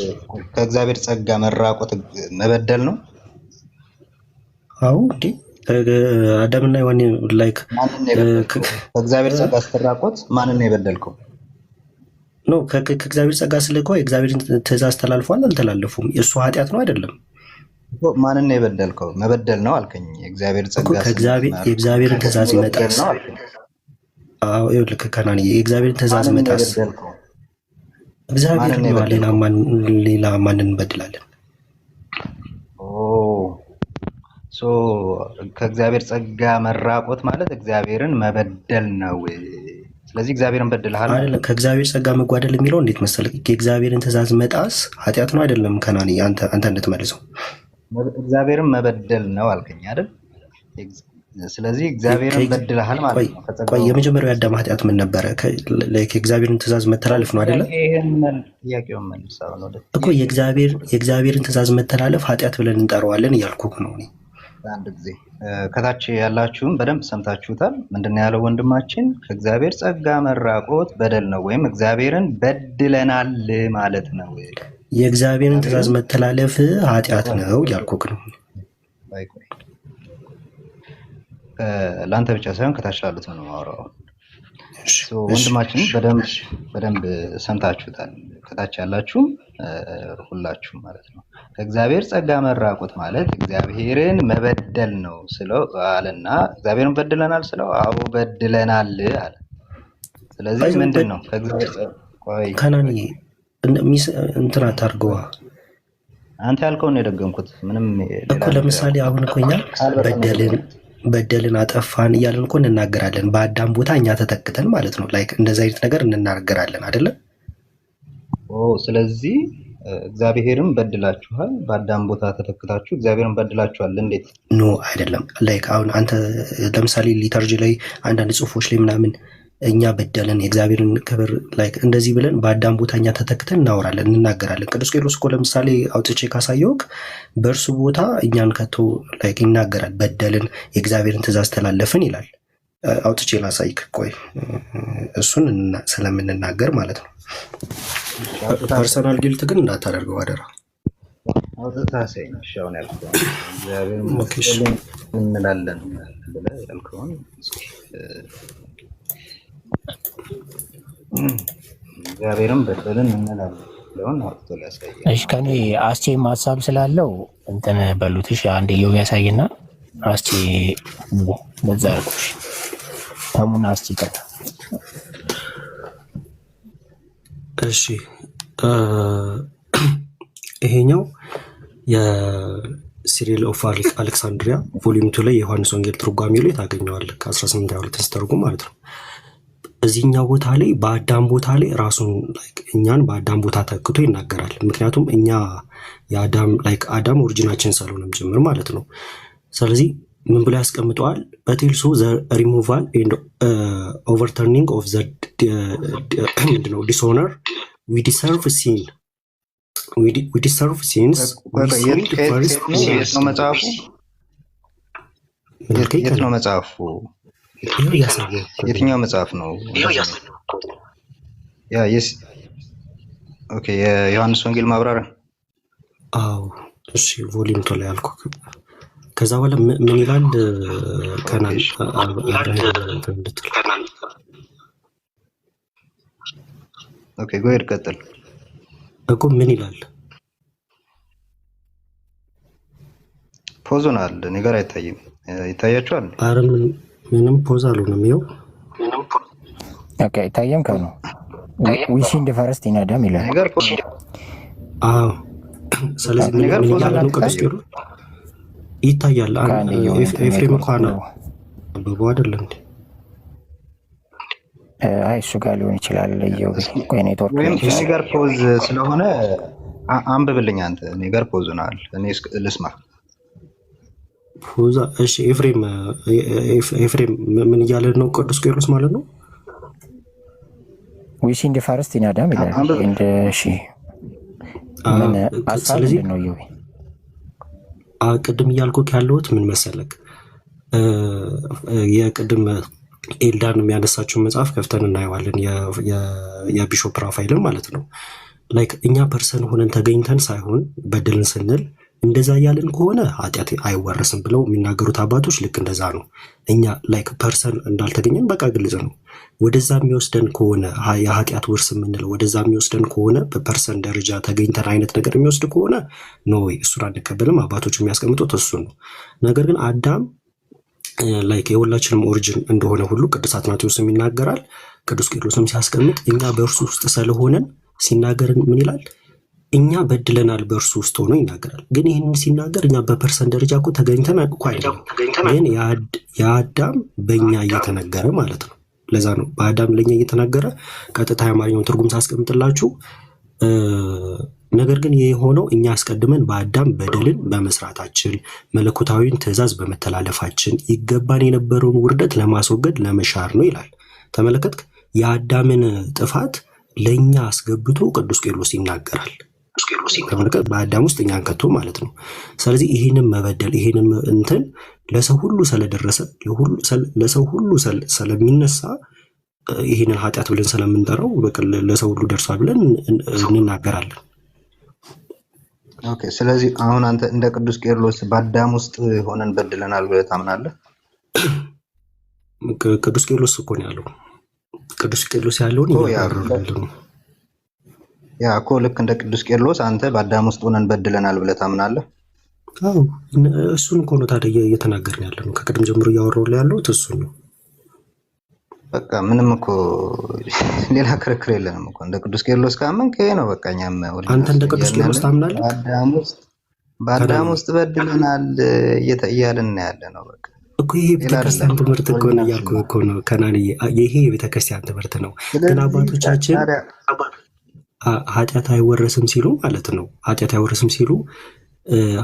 ከእግዚአብሔር ጸጋ መራቆት መበደል ነው። አዎ እንዴ አዳምና ሔዋን ላይክ ከእግዚአብሔር ጸጋ ስትራቆት ማንን የበደልከው? ኖ ከእግዚአብሔር ጸጋ ስለኮ የእግዚአብሔርን ትእዛዝ ተላልፏል አልተላለፉም? የእሱ ኃጢአት ነው አይደለም? ማንን የበደልከው? መበደል ነው አልከኝ። የእግዚአብሔር ጸጋ የእግዚአብሔርን ትእዛዝ መጣስ። አዎ ይኸውልህ ከናን የእግዚአብሔርን ትእዛዝ መጣስ እግዚአብሔር ነው። ሌላ ማንን እንበድላለን? ከእግዚአብሔር ጸጋ መራቆት ማለት እግዚአብሔርን መበደል ነው። ስለዚህ እግዚአብሔርን በድልሃል አይደለም። ከእግዚአብሔር ጸጋ መጓደል የሚለው እንዴት መሰለህ? የእግዚአብሔርን ትእዛዝ መጣስ ኃጢአት ነው አይደለም? ከናኒ አንተ እንድትመልሰው እግዚአብሔርን መበደል ነው አልከኝ አይደል? ስለዚህ እግዚአብሔርን በድልሃል ማለት ነው። ቆይ የመጀመሪያው የአዳም ኃጢአት ምን ነበረ? የእግዚአብሔርን ትእዛዝ መተላለፍ ነው አይደለም? ጥያቄውን መልሰው ነው እኮ የእግዚአብሔርን ትእዛዝ መተላለፍ ኃጢአት ብለን እንጠራዋለን እያልኩህ ነው እኔ። አንድ ጊዜ ከታች ያላችሁም በደንብ ሰምታችሁታል። ምንድነው ያለው ወንድማችን? ከእግዚአብሔር ጸጋ መራቆት በደል ነው ወይም እግዚአብሔርን በድለናል ማለት ነው። የእግዚአብሔርን ትእዛዝ መተላለፍ ኃጢአት ነው እያልኩህ ነው። ለአንተ ብቻ ሳይሆን ከታች ላሉት ነው የማወራው። ወንድማችን በደንብ ሰምታችሁታል። ከታች ያላችሁም ሁላችሁም ማለት ነው። ከእግዚአብሔር ጸጋ መራቆት ማለት እግዚአብሔርን መበደል ነው ስለው አለና፣ እግዚአብሔርን በድለናል ስለው አዎ በድለናል አለ። ስለዚህ ምንድን ነው ከእግዚአብሔር ከናኒ እንትን አታርገዋ። አንተ ያልከውን የደገምኩት ምንም እኮ ለምሳሌ አሁን እኮ እኛ በደልን አጠፋን እያለን እኮ እንናገራለን። በአዳም ቦታ እኛ ተተክተን ማለት ነው። ላይክ እንደዚህ አይነት ነገር እንናገራለን አይደለም? ስለዚህ እግዚአብሔርም በድላችኋል፣ በአዳም ቦታ ተተክታችሁ እግዚአብሔርን በድላችኋል። እንዴት ኖ አይደለም። ላይክ አሁን አንተ ለምሳሌ ሊተርጂ ላይ አንዳንድ ጽሁፎች ላይ ምናምን እኛ በደለን የእግዚአብሔርን ክብር ላይክ እንደዚህ ብለን በአዳም ቦታ እኛ ተተክተን እናወራለን፣ እንናገራለን። ቅዱስ ቄርሎስ እኮ ለምሳሌ አውጥቼ ካሳየውክ በእርሱ ቦታ እኛን ከቶ ላይክ ይናገራል። በደልን፣ የእግዚአብሔርን ትእዛዝ ተላለፍን ይላል። አውጥቼ ላሳይክ። ቆይ እሱን ስለምንናገር ማለት ነው። ፐርሰናል ጊልት ግን እንዳታደርገው አደራ። አውጥታ ሳይ ነው ሻውን ያልከው እግዚአብሔር እንላለን ብለህ ያልከውን እግዚአብሔርም በደልን እንላለን ለውን አውጥቶ ላሳይ። እሺ ከኔ አስቼም ሀሳብ ስላለው እንትን በሉት። እሺ አንድ ይው ያሳይና አስቼ በዛ አልኩሽ ተሙና አስቼ ቀጣ። እሺ ይሄኛው የሲሪል ኦፍ አሌክሳንድሪያ ቮሊዩም 2 ላይ የዮሐንስ ወንጌል ትርጓሜ ላይ ታገኘዋለህ ከ1822 ስተርጉም ማለት ነው። እዚህኛው ቦታ ላይ በአዳም ቦታ ላይ ራሱን እኛን በአዳም ቦታ ተክቶ ይናገራል። ምክንያቱም እኛ የአዳም አዳም ኦሪጂናችን ስለሆነም ጭምር ማለት ነው። ስለዚህ ምን ብሎ ያስቀምጠዋል? በቴልሶ ዘ ሪሙቫል ኤንድ ኦቨርተርኒንግ ኦፍ ዘ ምንድነው ዲስኦነር ዊ ዲሰርቭ ሲን ዊ ዲሰርቭ ሲንስ የት ነው መጽሐፉ? የትኛው መጽሐፍ ነው? ኦኬ የዮሐንስ ወንጌል ማብራሪያ። አዎ እሺ፣ ቮሊዩም 2 ላይ አልኩ። ከዛ በኋላ ምን ይላል? ከናን ኦኬ ጎይር ቀጥል እኮ ምን ይላል? ፖዞናል እኔ ጋር አይታይም። ይታያችኋል? አረ ምንም ፖዝ አልሆነም። ይኸው ኦኬ አይታየም። ከኑ ዊሽ ኢን ዘ ፈርስት ኢን አዳም ይላል ነገር ፖዝ። አዎ ስለዚህ ምን ይላል ነው? ቅዱስ ቄርሎስ ይታያል። ኤፍሬም እንኳን አበቡ አይደለም እንዴ? አይ እሱ ጋር ሊሆን ይችላል። ለየው ቆይ ኔትወርክ እኔ ጋር ፖዝ ስለሆነ አንብብልኝ አንተ። እኔ ጋር ፖዝ ሆናል። እኔ ልስማ ፖዛ። እሺ ኤፍሬም ምን እያለ ነው? ቅዱስ ቄርሎስ ማለት ነው ዊሽ ኢን ዘ ፈርስት ኢን አዳም ይላል። እንደ እሺ ምን አሳለኝ ነው ይው ቅድም እያልኩህ ያለሁት ምን መሰለክ፣ የቅድም ኤልዳን የሚያነሳችውን መጽሐፍ ከፍተን እናየዋለን። የቢሾፕ ራፋኤልን ማለት ነው። ላይክ እኛ ፐርሰን ሆነን ተገኝተን ሳይሆን በደልን ስንል እንደዛ እያልን ከሆነ ኃጢአት አይወረስም ብለው የሚናገሩት አባቶች ልክ እንደዛ ነው። እኛ ላይክ ፐርሰን እንዳልተገኘን በቃ ግልጽ ነው። ወደዛ የሚወስደን ከሆነ የኃጢአት ውርስ የምንለው ወደዛ የሚወስደን ከሆነ በፐርሰን ደረጃ ተገኝተን አይነት ነገር የሚወስድ ከሆነ ነው እሱን አንቀበልም። አባቶች የሚያስቀምጡት እሱ ነው። ነገር ግን አዳም ላይክ የሁላችንም ኦሪጂን እንደሆነ ሁሉ ቅዱስ አትናቴዎስም ይናገራል። ቅዱስ ቄርሎስም ሲያስቀምጥ እኛ በእርሱ ውስጥ ስለሆነን ሲናገር ምን ይላል? እኛ በድለናል በእርሱ ውስጥ ሆኖ ይናገራል። ግን ይህንን ሲናገር እኛ በፐርሰንት ደረጃ እኮ ተገኝተን እኮ አይደለም፣ ግን የአዳም በእኛ እየተነገረ ማለት ነው። ለዛ ነው በአዳም ለእኛ እየተናገረ ቀጥታ የአማርኛውን ትርጉም ሳስቀምጥላችሁ። ነገር ግን ይህ የሆነው እኛ አስቀድመን በአዳም በደልን በመስራታችን መለኮታዊን ትእዛዝ በመተላለፋችን ይገባን የነበረውን ውርደት ለማስወገድ ለመሻር ነው ይላል። ተመለከትክ? የአዳምን ጥፋት ለእኛ አስገብቶ ቅዱስ ቄርሎስ ይናገራል። በአዳም ውስጥ እኛን ከቶ ማለት ነው። ስለዚህ ይህንን መበደል ይህንን እንትን ለሰው ሁሉ ስለደረሰ ለሰው ሁሉ ስለሚነሳ ይህንን ኃጢአት ብለን ስለምንጠራው ለሰው ሁሉ ደርሷል ብለን እንናገራለን። ኦኬ። ስለዚህ አሁን አንተ እንደ ቅዱስ ቄርሎስ በአዳም ውስጥ ሆነን በድለናል ብለህ ታምናለህ? ቅዱስ ቄርሎስ እኮ ነው ያለው። ቅዱስ ቄርሎስ ያለውን ያ እኮ ልክ እንደ ቅዱስ ቄርሎስ አንተ በአዳም ውስጥ ሆነን በድለናል ብለህ ታምናለህ? አዎ እሱን እኮ ነው ታዲያ እየተናገርን ያለ ነው። ከቅድም ጀምሮ እያወራሁ ያለሁት እሱን ነው። በቃ ምንም እኮ ሌላ ክርክር የለንም እኮ። እንደ ቅዱስ ቄርሎስ ካመንክ ይሄ ነው በቃ። እኛም አንተ እንደ ቅዱስ ቄርሎስ ታምናለህ? በአዳም ውስጥ በድለናል እያልን ያለ ነው በቃ እኮ። ይሄ ቤተክርስቲያን ትምህርት እኮ ነው እያልኩህ እኮ ነው ከናንዬ። ይሄ የቤተክርስቲያን ትምህርት ነው። ግን አባቶቻችን ኃጢአት አይወረስም ሲሉ ማለት ነው። ኃጢአት አይወረስም ሲሉ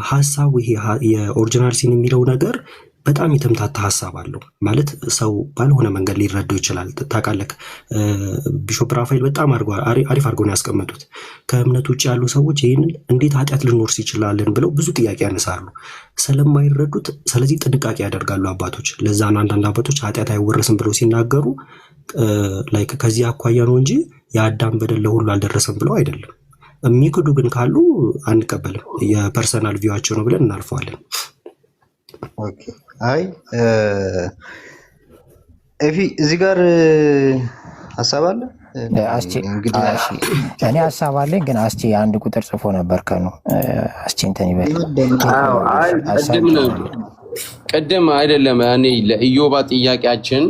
ሀሳቡ ይሄ የኦሪጂናል ሲን የሚለው ነገር በጣም የተምታታ ሀሳብ አለው ማለት ሰው ባልሆነ መንገድ ሊረዳው ይችላል። ታውቃለህ፣ ቢሾፕ ራፋኤል በጣም አሪፍ አድርገው ነው ያስቀመጡት። ከእምነት ውጭ ያሉ ሰዎች ይህንን እንዴት ኃጢአት ልንወርስ ይችላለን ብለው ብዙ ጥያቄ ያነሳሉ ስለማይረዱት። ስለዚህ ጥንቃቄ ያደርጋሉ አባቶች። ለዛ ነው አንዳንድ አባቶች ኃጢአት አይወረስም ብለው ሲናገሩ ላይክ ከዚህ አኳያ ነው እንጂ የአዳም በደል ለሁሉ አልደረሰም ብለው አይደለም። የሚክዱ ግን ካሉ አንቀበልም። የፐርሰናል ቪዋቸው ነው ብለን እናልፈዋለን። ኦኬ። አይ ኤፊ እዚህ ጋር ሀሳብ አለ። እኔ ሀሳብ አለኝ ግን አስቼ አንድ ቁጥር ጽፎ ነበር ከኑ አስቼ እንትን ይበል። ቅድም አይደለም እኔ ለኢዮባ ጥያቄያችን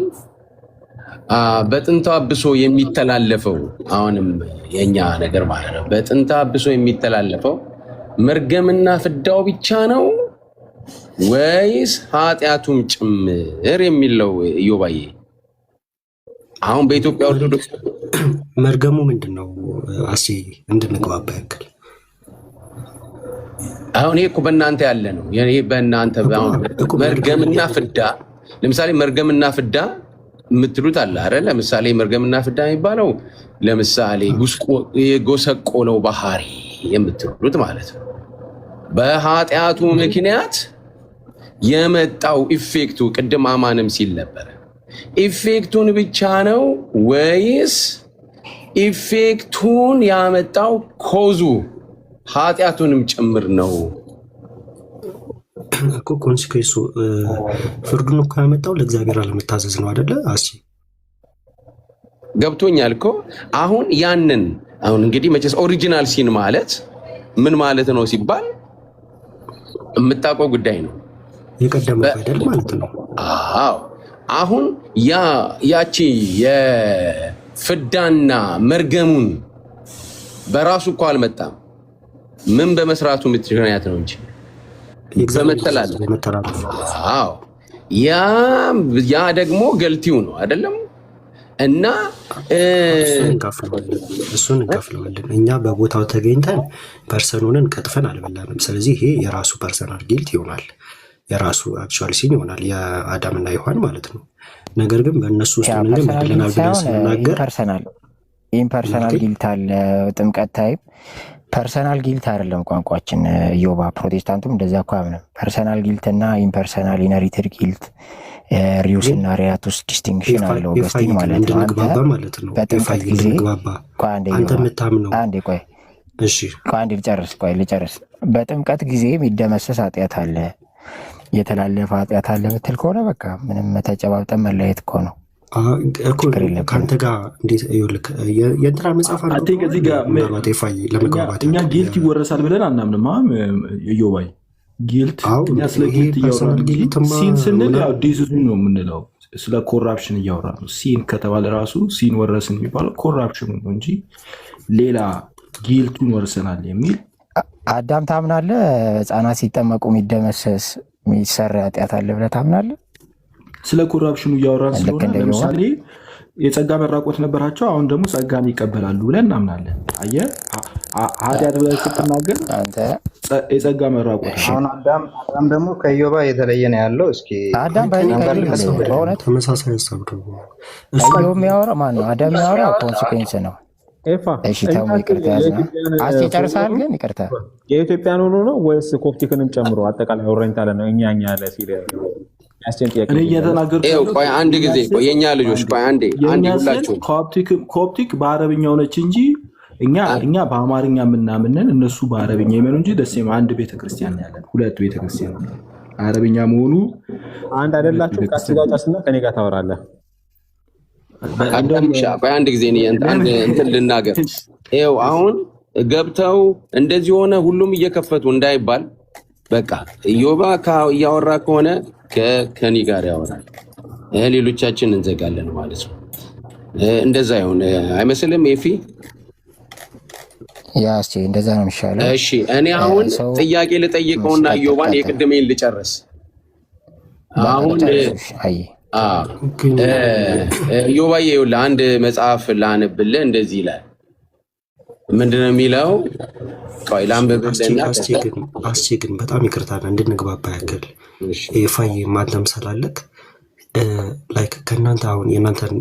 በጥንተ አብሶ የሚተላለፈው አሁንም የኛ ነገር ማለት ነው። በጥንተ አብሶ የሚተላለፈው መርገምና ፍዳው ብቻ ነው ወይስ ኃጢአቱም ጭምር የሚለው ኢዮባዬ? አሁን በኢትዮጵያ ኦርቶዶክስ መርገሙ ምንድነው? አሲ እንድንግባባ ያክል አሁን ይሄ እኮ በእናንተ ያለ ነው። ይሄ በእናንተ መርገምና ፍዳ፣ ለምሳሌ መርገምና ፍዳ የምትሉት አለ አይደል? ለምሳሌ መርገምና ፍዳ የሚባለው ለምሳሌ የጎሰቆለው ባህሪ የምትሉት ማለት ነው። በኃጢአቱ ምክንያት የመጣው ኢፌክቱ ቅድም አማንም ሲል ነበር። ኢፌክቱን ብቻ ነው ወይስ ኢፌክቱን ያመጣው ኮዙ ኃጢአቱንም ጭምር ነው? እኮ ኮንሲኩዌንሱ ፍርዱን እኮ ያመጣው ለእግዚአብሔር አለመታዘዝ ነው አይደለ? አሲ ገብቶኛል እኮ አሁን ያንን አሁን እንግዲህ መቼስ ኦሪጂናል ሲን ማለት ምን ማለት ነው ሲባል የምታውቀው ጉዳይ ነው። የቀደመ በደል ማለት ነው። አዎ አሁን ያቺ የፍዳና መርገሙን በራሱ እኮ አልመጣም። ምን በመስራቱ ምክንያት ነው እንጂ በመተላለፍ። አዎ ያ ደግሞ ገልቲው ነው አይደለም? እና እሱን እንከፍለዋለን። እኛ በቦታው ተገኝተን ፐርሰኑንን ቀጥፈን አልበላንም። ስለዚህ ይሄ የራሱ ፐርሰናል ጊልት ይሆናል፣ የራሱ አክቹዋል ሲን ይሆናል፣ የአዳምና ሔዋን ማለት ነው። ነገር ግን በእነሱ ውስጥ ምንም በደለናል ብለን ስንናገር ኢምፐርሰናል ጊልት አለ። ጥምቀት ታይም ፐርሰናል ጊልት አይደለም ቋንቋችን ኢዮባ። ፕሮቴስታንቱም እንደዛ እኮ አያምንም። ፐርሰናል ጊልት እና ኢምፐርሰናል ኢነሪትድ ጊልት ሪዩስ እና ሪያቱስ ዲስቲንክሽን አለው በስቲን ማለት ነው። በጥምቀት ጊዜ ልጨርስ። በጥምቀት ጊዜ የሚደመሰስ ኃጢአት አለ፣ የተላለፈ ኃጢአት አለ ምትል ከሆነ በቃ ምንም ተጨባብጠን መለየት እኮ ነው። ከአንተ ጋር የእንትና መጽሐፍ እኛ ጊልት ይወረሳል ብለን አናምንም። ኢዮባይ ጊልት እኛ ስለ ጊልት እያወራን ሲን ስንል ያው ዲዙን ነው የምንለው። ስለ ኮራፕሽን እያወራ ነው። ሲን ከተባለ ራሱ ሲን ወረስን የሚባለው ኮራፕሽኑ ነው እንጂ ሌላ ጊልቱን ወርሰናል የሚል አዳም ታምናለህ? ህፃናት ሲጠመቁ የሚደመሰስ የሚሰራ ኃጢአት አለ ብለህ ታምናለህ? ስለ ኮራፕሽኑ እያወራን ስለሆነ ለምሳሌ የጸጋ መራቆት ነበራቸው፣ አሁን ደግሞ ጸጋን ይቀበላሉ ብለን እናምናለን። አየህ ኃጢአት ብለህ ስትናገር የጸጋ መራቆት። አሁን አዳም ደግሞ ከኢዮባ የተለየ ነው ያለው። እስኪ አዳም በእውነት ተመሳሳይ ሀሳብ ደግሞ የሚያወራው ማን ነው? አዳም የሚያወራው ኮንሲኩዌንስ ነው። እሺ ተው ይቅርታ፣ አስቲ ጨርሰሃል። ግን ይቅርታ የኢትዮጵያን ሆኖ ነው ወይስ ኮፕቲክንም ጨምሮ አጠቃላይ ኦሬንታል ነው? እኛ ያለ ሲል እኔ እየተናገርኩ ቆይ አንድ ጊዜ ቆይ የኛ ልጆች ቆይ አንዴ ሁላችሁ ኮፕቲክ በአረብኛ ሆነች እንጂ እኛ በአማርኛ የምናምንን እነሱ በአረብኛ ይመኑ እንጂ ደሴም አንድ ቤተክርስቲያን ያለን ሁለት ቤተክርስቲያን አረብኛ መሆኑ አንድ አይደላችሁ። ከሱ ጋር ጫስና ከኔ ጋር ታወራለህ። አንድ ጊዜ እንትን ልናገር። ይኸው አሁን ገብተው እንደዚህ ሆነ ሁሉም እየከፈቱ እንዳይባል በቃ ኢዮባ እያወራ ከሆነ ከኔ ጋር ያወራል፣ ሌሎቻችን እንዘጋለን ማለት ነው። እንደዛ ይሁን አይመስልም? ኤፊ እንደዛ ነው የሚሻለው። እሺ እኔ አሁን ጥያቄ ልጠይቀውና ኢዮባን የቅድሜን ልጨርስ። አሁን ኢዮባዬ አንድ መጽሐፍ ላንብልህ። እንደዚህ ይላል። ምንድነው የሚለው? ቆይ ላንብብልህና አስቼ ግን በጣም ይቅርታ እንድንግባባ ያክል ኤፋይ ማለም ስላለክ ላይክ ከእናንተ አሁን የእናንተን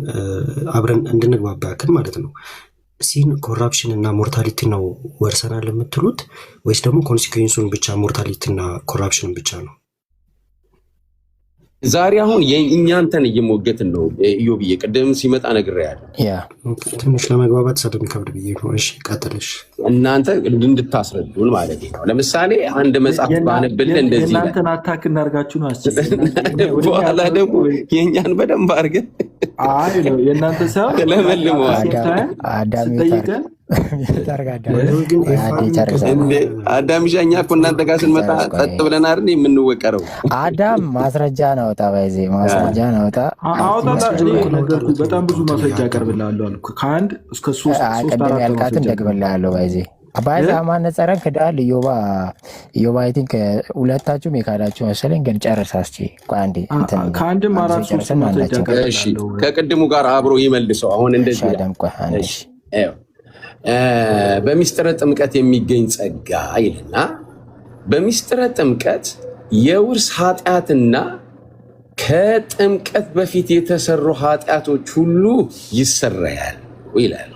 አብረን እንድንግባባ ያክል ማለት ነው። ሲን ኮራፕሽን እና ሞርታሊቲ ነው ወርሰናል የምትሉት ወይስ ደግሞ ኮንሲኩዌንሱን ብቻ ሞርታሊቲ እና ኮራፕሽን ብቻ ነው? ዛሬ አሁን እኛንተን እየሞገትን ነው። ኢዮብዬ ቅድም ሲመጣ ነግሬሃለሁ። ትንሽ ለመግባባት ስለሚከብድ ብዬ ነው። እሺ ቀጥልሽ። እናንተ እንድታስረዱን ማለት ነው። ለምሳሌ አንድ መጽሐፍ ባነብልህ እንደዚህ እናንተን አታክ እናርጋችሁ ነው በኋላ ደግሞ የእኛን በደንብ አድርገን የእናንተ ሰው ለመልመዋል። አዳምሻ እኛ እኮ እናንተ ጋር ስንመጣ ጠጥ ብለን አይደል የምንወቀረው? አዳም ማስረጃ ነው ወጣ ባይዜ ማስረጃ ነው ወጣ። በጣም ብዙ ማስረጃ ያቀርብልሃለሁ። ከአንድ እስከ 3 ቀደም ያልካትን ደግምልሃለሁ ባይዜ አባይ አማነጸረን ክዳል ኢዮባ አይ ቲንክ ሁለታችሁም የካዳችሁ መሰለኝ። ግን ጨርስ አስጪ አንዴ ከአንድም አራት ሶስት እሺ ከቅድሙ ጋር አብሮ ይመልሰው። አሁን እንደዚህ እሺ በሚስጥረ ጥምቀት የሚገኝ ጸጋ ይልና በሚስጥረ ጥምቀት የውርስ ኃጢአትና ከጥምቀት በፊት የተሰሩ ኃጢአቶች ሁሉ ይሰረያል ይላል።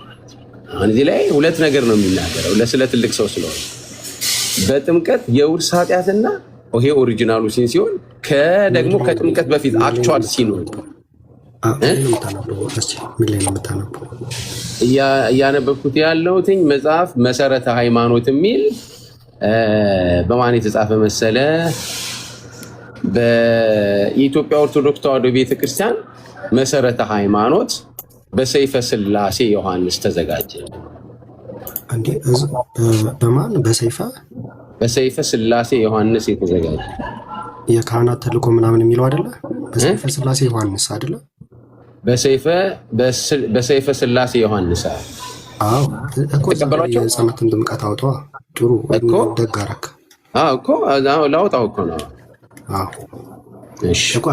አሁን እዚህ ላይ ሁለት ነገር ነው የሚናገረው ለስለ ትልቅ ሰው ስለሆነ በጥምቀት የውርስ ኃጢአትና ይሄ ኦሪጂናሉ ሲን ሲሆን ከደግሞ ከጥምቀት በፊት አክቹዋል ሲን ነው እያነበብኩት ያለሁትኝ መጽሐፍ መሰረተ ሃይማኖት የሚል በማን የተጻፈ መሰለ? በኢትዮጵያ ኦርቶዶክስ ተዋሕዶ ቤተክርስቲያን መሰረተ ሃይማኖት በሰይፈ ስላሴ ዮሐንስ ተዘጋጀ። አንዴ በማን በሰይፈ ስላሴ ዮሐንስ የተዘጋጀ የካህናት ተልእኮ ምናምን የሚለው አይደለ? በሰይፈ ስላሴ ዮሐንስ አይደለ? በሰይፈ ስላሴ ዮሐንስ አዎ እኮ የጸመትን ድምቀት አውጣው። ጥሩ እኮ ደግ አደረክ። አዎ እኮ ላውጣው እኮ ነው። አዎ እሺ እኮ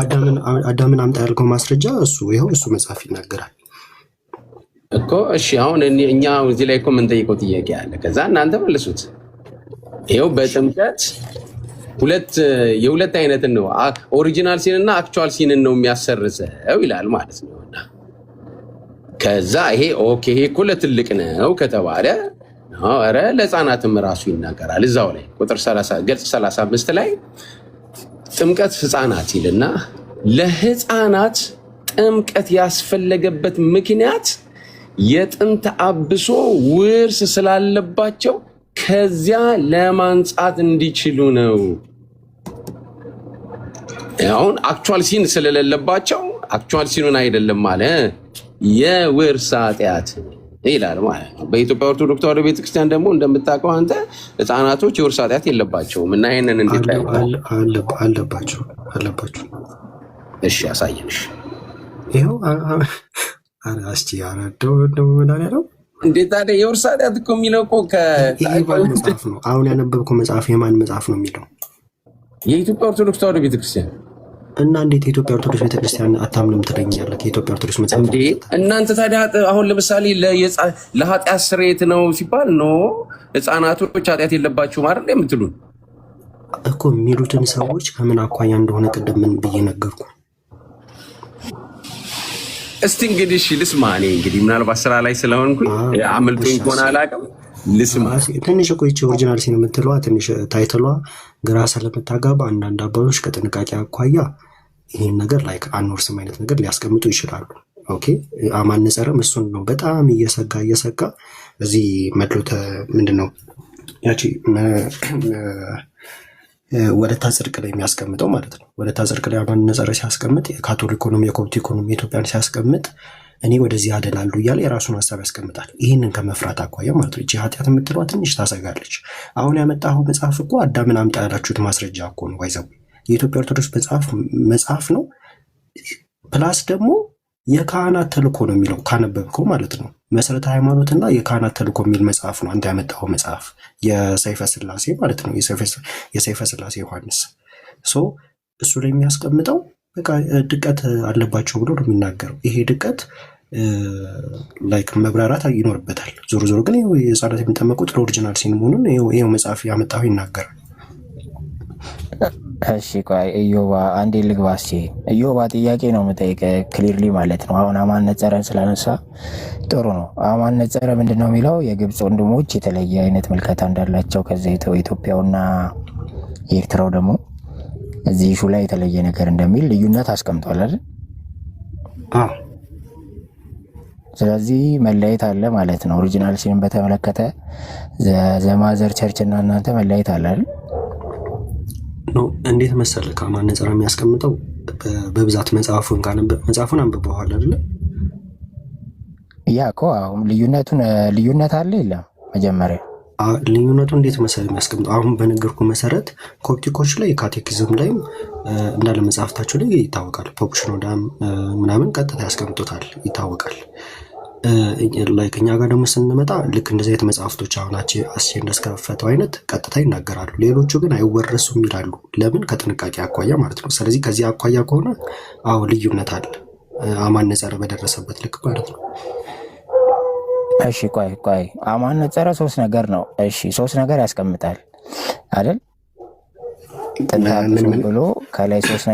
አዳምን አምጣ ያልከው ማስረጃ እሱ ይኸው እሱ መጽሐፍ ይናገራል እኮ። እሺ አሁን እኛ እዚህ ላይ እኮ የምንጠይቀው ጥያቄ አለ። ከዛ እናንተ መልሱት። ይኸው በጥምቀት የሁለት አይነት ነው ኦሪጂናል ሲን እና አክቹዋል ሲን ነው የሚያሰርዘው ይላል ማለት ነው። ከዛ ይሄ ኦኬ ይሄ እኮ ለትልቅ ነው ከተባለ ኧረ ለህፃናትም ራሱ ይናገራል። እዛው ላይ ቁጥር 30 ገጽ 35 ላይ ጥምቀት ህፃናት ይልና ለህፃናት ጥምቀት ያስፈለገበት ምክንያት የጥንት አብሶ ውርስ ስላለባቸው ከዚያ ለማንጻት እንዲችሉ ነው። አሁን አክቹዋል ሲን ስለሌለባቸው አክቹዋል ሲኑን አይደለም ማለት የውርስ ኃጢአት ይላል ማለት ነው። በኢትዮጵያ ኦርቶዶክስ ተዋሕዶ ቤተክርስቲያን ደግሞ እንደምታውቀው አንተ ህፃናቶች የውርስ ኃጢአት የለባቸውም እና ይሄንን እንዴት አለባቸው? እሺ አሳየንሽ። ይሄው አራስቲ ያረደው ነው እንዴት ታዲያ የውርስ ኃጢአት እኮ የሚለው እኮ መጽሐፍ ነው። አሁን ያነበብከው መጽሐፍ የማን መጽሐፍ ነው የሚለው? የኢትዮጵያ ኦርቶዶክስ ተዋሕዶ ቤተክርስቲያን። እና እንዴት የኢትዮጵያ ኦርቶዶክስ ቤተክርስቲያን አታምንም ትለኛለህ? የኢትዮጵያ ኦርቶዶክስ መጽሐፍ እንዴ እናንተ ታዲያ አሁን ለምሳሌ ለኃጢአት ስርየት ነው ሲባል ነው ህፃናቶች ኃጢአት የለባቸውም አይደል የምትሉን እኮ የሚሉትን ሰዎች ከምን አኳያ እንደሆነ ቅድም ምን ብዬ ነገርኩ። እስቲ እንግዲህ እሺ ልስማ። እኔ እንግዲህ ምናልባት ስራ ላይ ስለሆንኩኝ አመልጦኝ ከሆነ አላውቅም። ልስማ። ትንሽ እኮ ይቺ ኦሪጂናል ሲን የምትለዋ ትንሽ ታይትሏ ግራ ስለምታጋባ አንዳንድ አባቶች ከጥንቃቄ አኳያ ይህን ነገር ላይ አንወርስም አይነት ነገር ሊያስቀምጡ ይችላሉ። ኦኬ አማነጸረም እሱን ነው በጣም እየሰጋ እዚህ መድሎተ ምንድነው ያቺ ወለታ ጽድቅ ላይ የሚያስቀምጠው ማለት ነው። ወለታ ጽድቅ ላይ አማነጸረ ሲያስቀምጥ የካቶሊኮንም የኮፕቲኮንም የኢትዮጵያን ሲያስቀምጥ እኔ ወደዚህ አደላሉ እያለ የራሱን ሀሳብ ያስቀምጣል። ይህንን ከመፍራት አኳያ ማለት ነው። እቺ ኃጢአት የምትለዋ ትንሽ ታሰጋለች። አሁን ያመጣሁ መጽሐፍ እኮ አዳምን አምጣ ያላችሁት ማስረጃ እኮ ነው። ይዘው የኢትዮጵያ ኦርቶዶክስ መጽሐፍ ነው። ፕላስ ደግሞ የካህናት ተልእኮ ነው የሚለው ካነበብከው ማለት ነው። መሰረተ ሃይማኖትና የካህናት ተልእኮ የሚል መጽሐፍ ነው አንተ ያመጣው መጽሐፍ የሰይፈ ስላሴ ማለት ነው። የሰይፈ ስላሴ ዮሐንስ እሱ ላይ የሚያስቀምጠው በቃ ድቀት አለባቸው ብሎ ነው የሚናገረው። ይሄ ድቀት ላይክ መብራራት ይኖርበታል። ዞሮ ዞሮ ግን የህፃናት የሚጠመቁት ለኦሪጂናል ሲን መሆኑን ይኸው መጽሐፍ ያመጣው ይናገራል። እሺ ቆይ ኢዮባ አንዴ ልግባ። እስኪ ኢዮባ ጥያቄ ነው የምጠይቀህ ክሊርሊ ማለት ነው። አሁን አማነጸረን ስላነሳ ጥሩ ነው። አማነጸረ ምንድን ነው የሚለው የግብፅ ወንድሞች የተለየ አይነት ምልከታ እንዳላቸው ከዚያ የኢትዮጵያውና የኤርትራው ደግሞ እዚህ ኢሹ ላይ የተለየ ነገር እንደሚል ልዩነት አስቀምጧል አይደል? ስለዚህ መለየት አለ ማለት ነው። ኦሪጂናል ሲንን በተመለከተ ዘማዘር ቸርች እና እናንተ መለየት አለ አይደል? እንዴት መሰለህ ከአማነጸረ የሚያስቀምጠው በብዛት መጽሐፉን አንብበዋል አይደለ? ያ እኮ አሁን ልዩነት አለ የለም? መጀመሪያ ልዩነቱ እንዴት መሰለህ የሚያስቀምጠው አሁን በነገርኩ መሰረት ኮፕቲኮች ላይ ካቴኪዝም ላይም እንዳለ መጽሐፍታቸው ላይ ይታወቃል። ፖፕ ሽኖዳ ምናምን ቀጥታ ያስቀምጡታል ይታወቃል። እኛ ጋር ደግሞ ስንመጣ ልክ እንደዚህ አይነት መጽሐፍቶች አሁን አስቼ እንዳስከፈተው አይነት ቀጥታ ይናገራሉ። ሌሎቹ ግን አይወረሱም ይላሉ። ለምን? ከጥንቃቄ አኳያ ማለት ነው። ስለዚህ ከዚህ አኳያ ከሆነ አዎ ልዩነት አለ፣ አማን ነጸረ በደረሰበት ልክ ማለት ነው። እሺ ቆይ አማን ነጸረ 3 ነገር ነው። እሺ 3 ነገር ያስቀምጣል አይደል? ጥንታዊ ብሎ ከላይ 3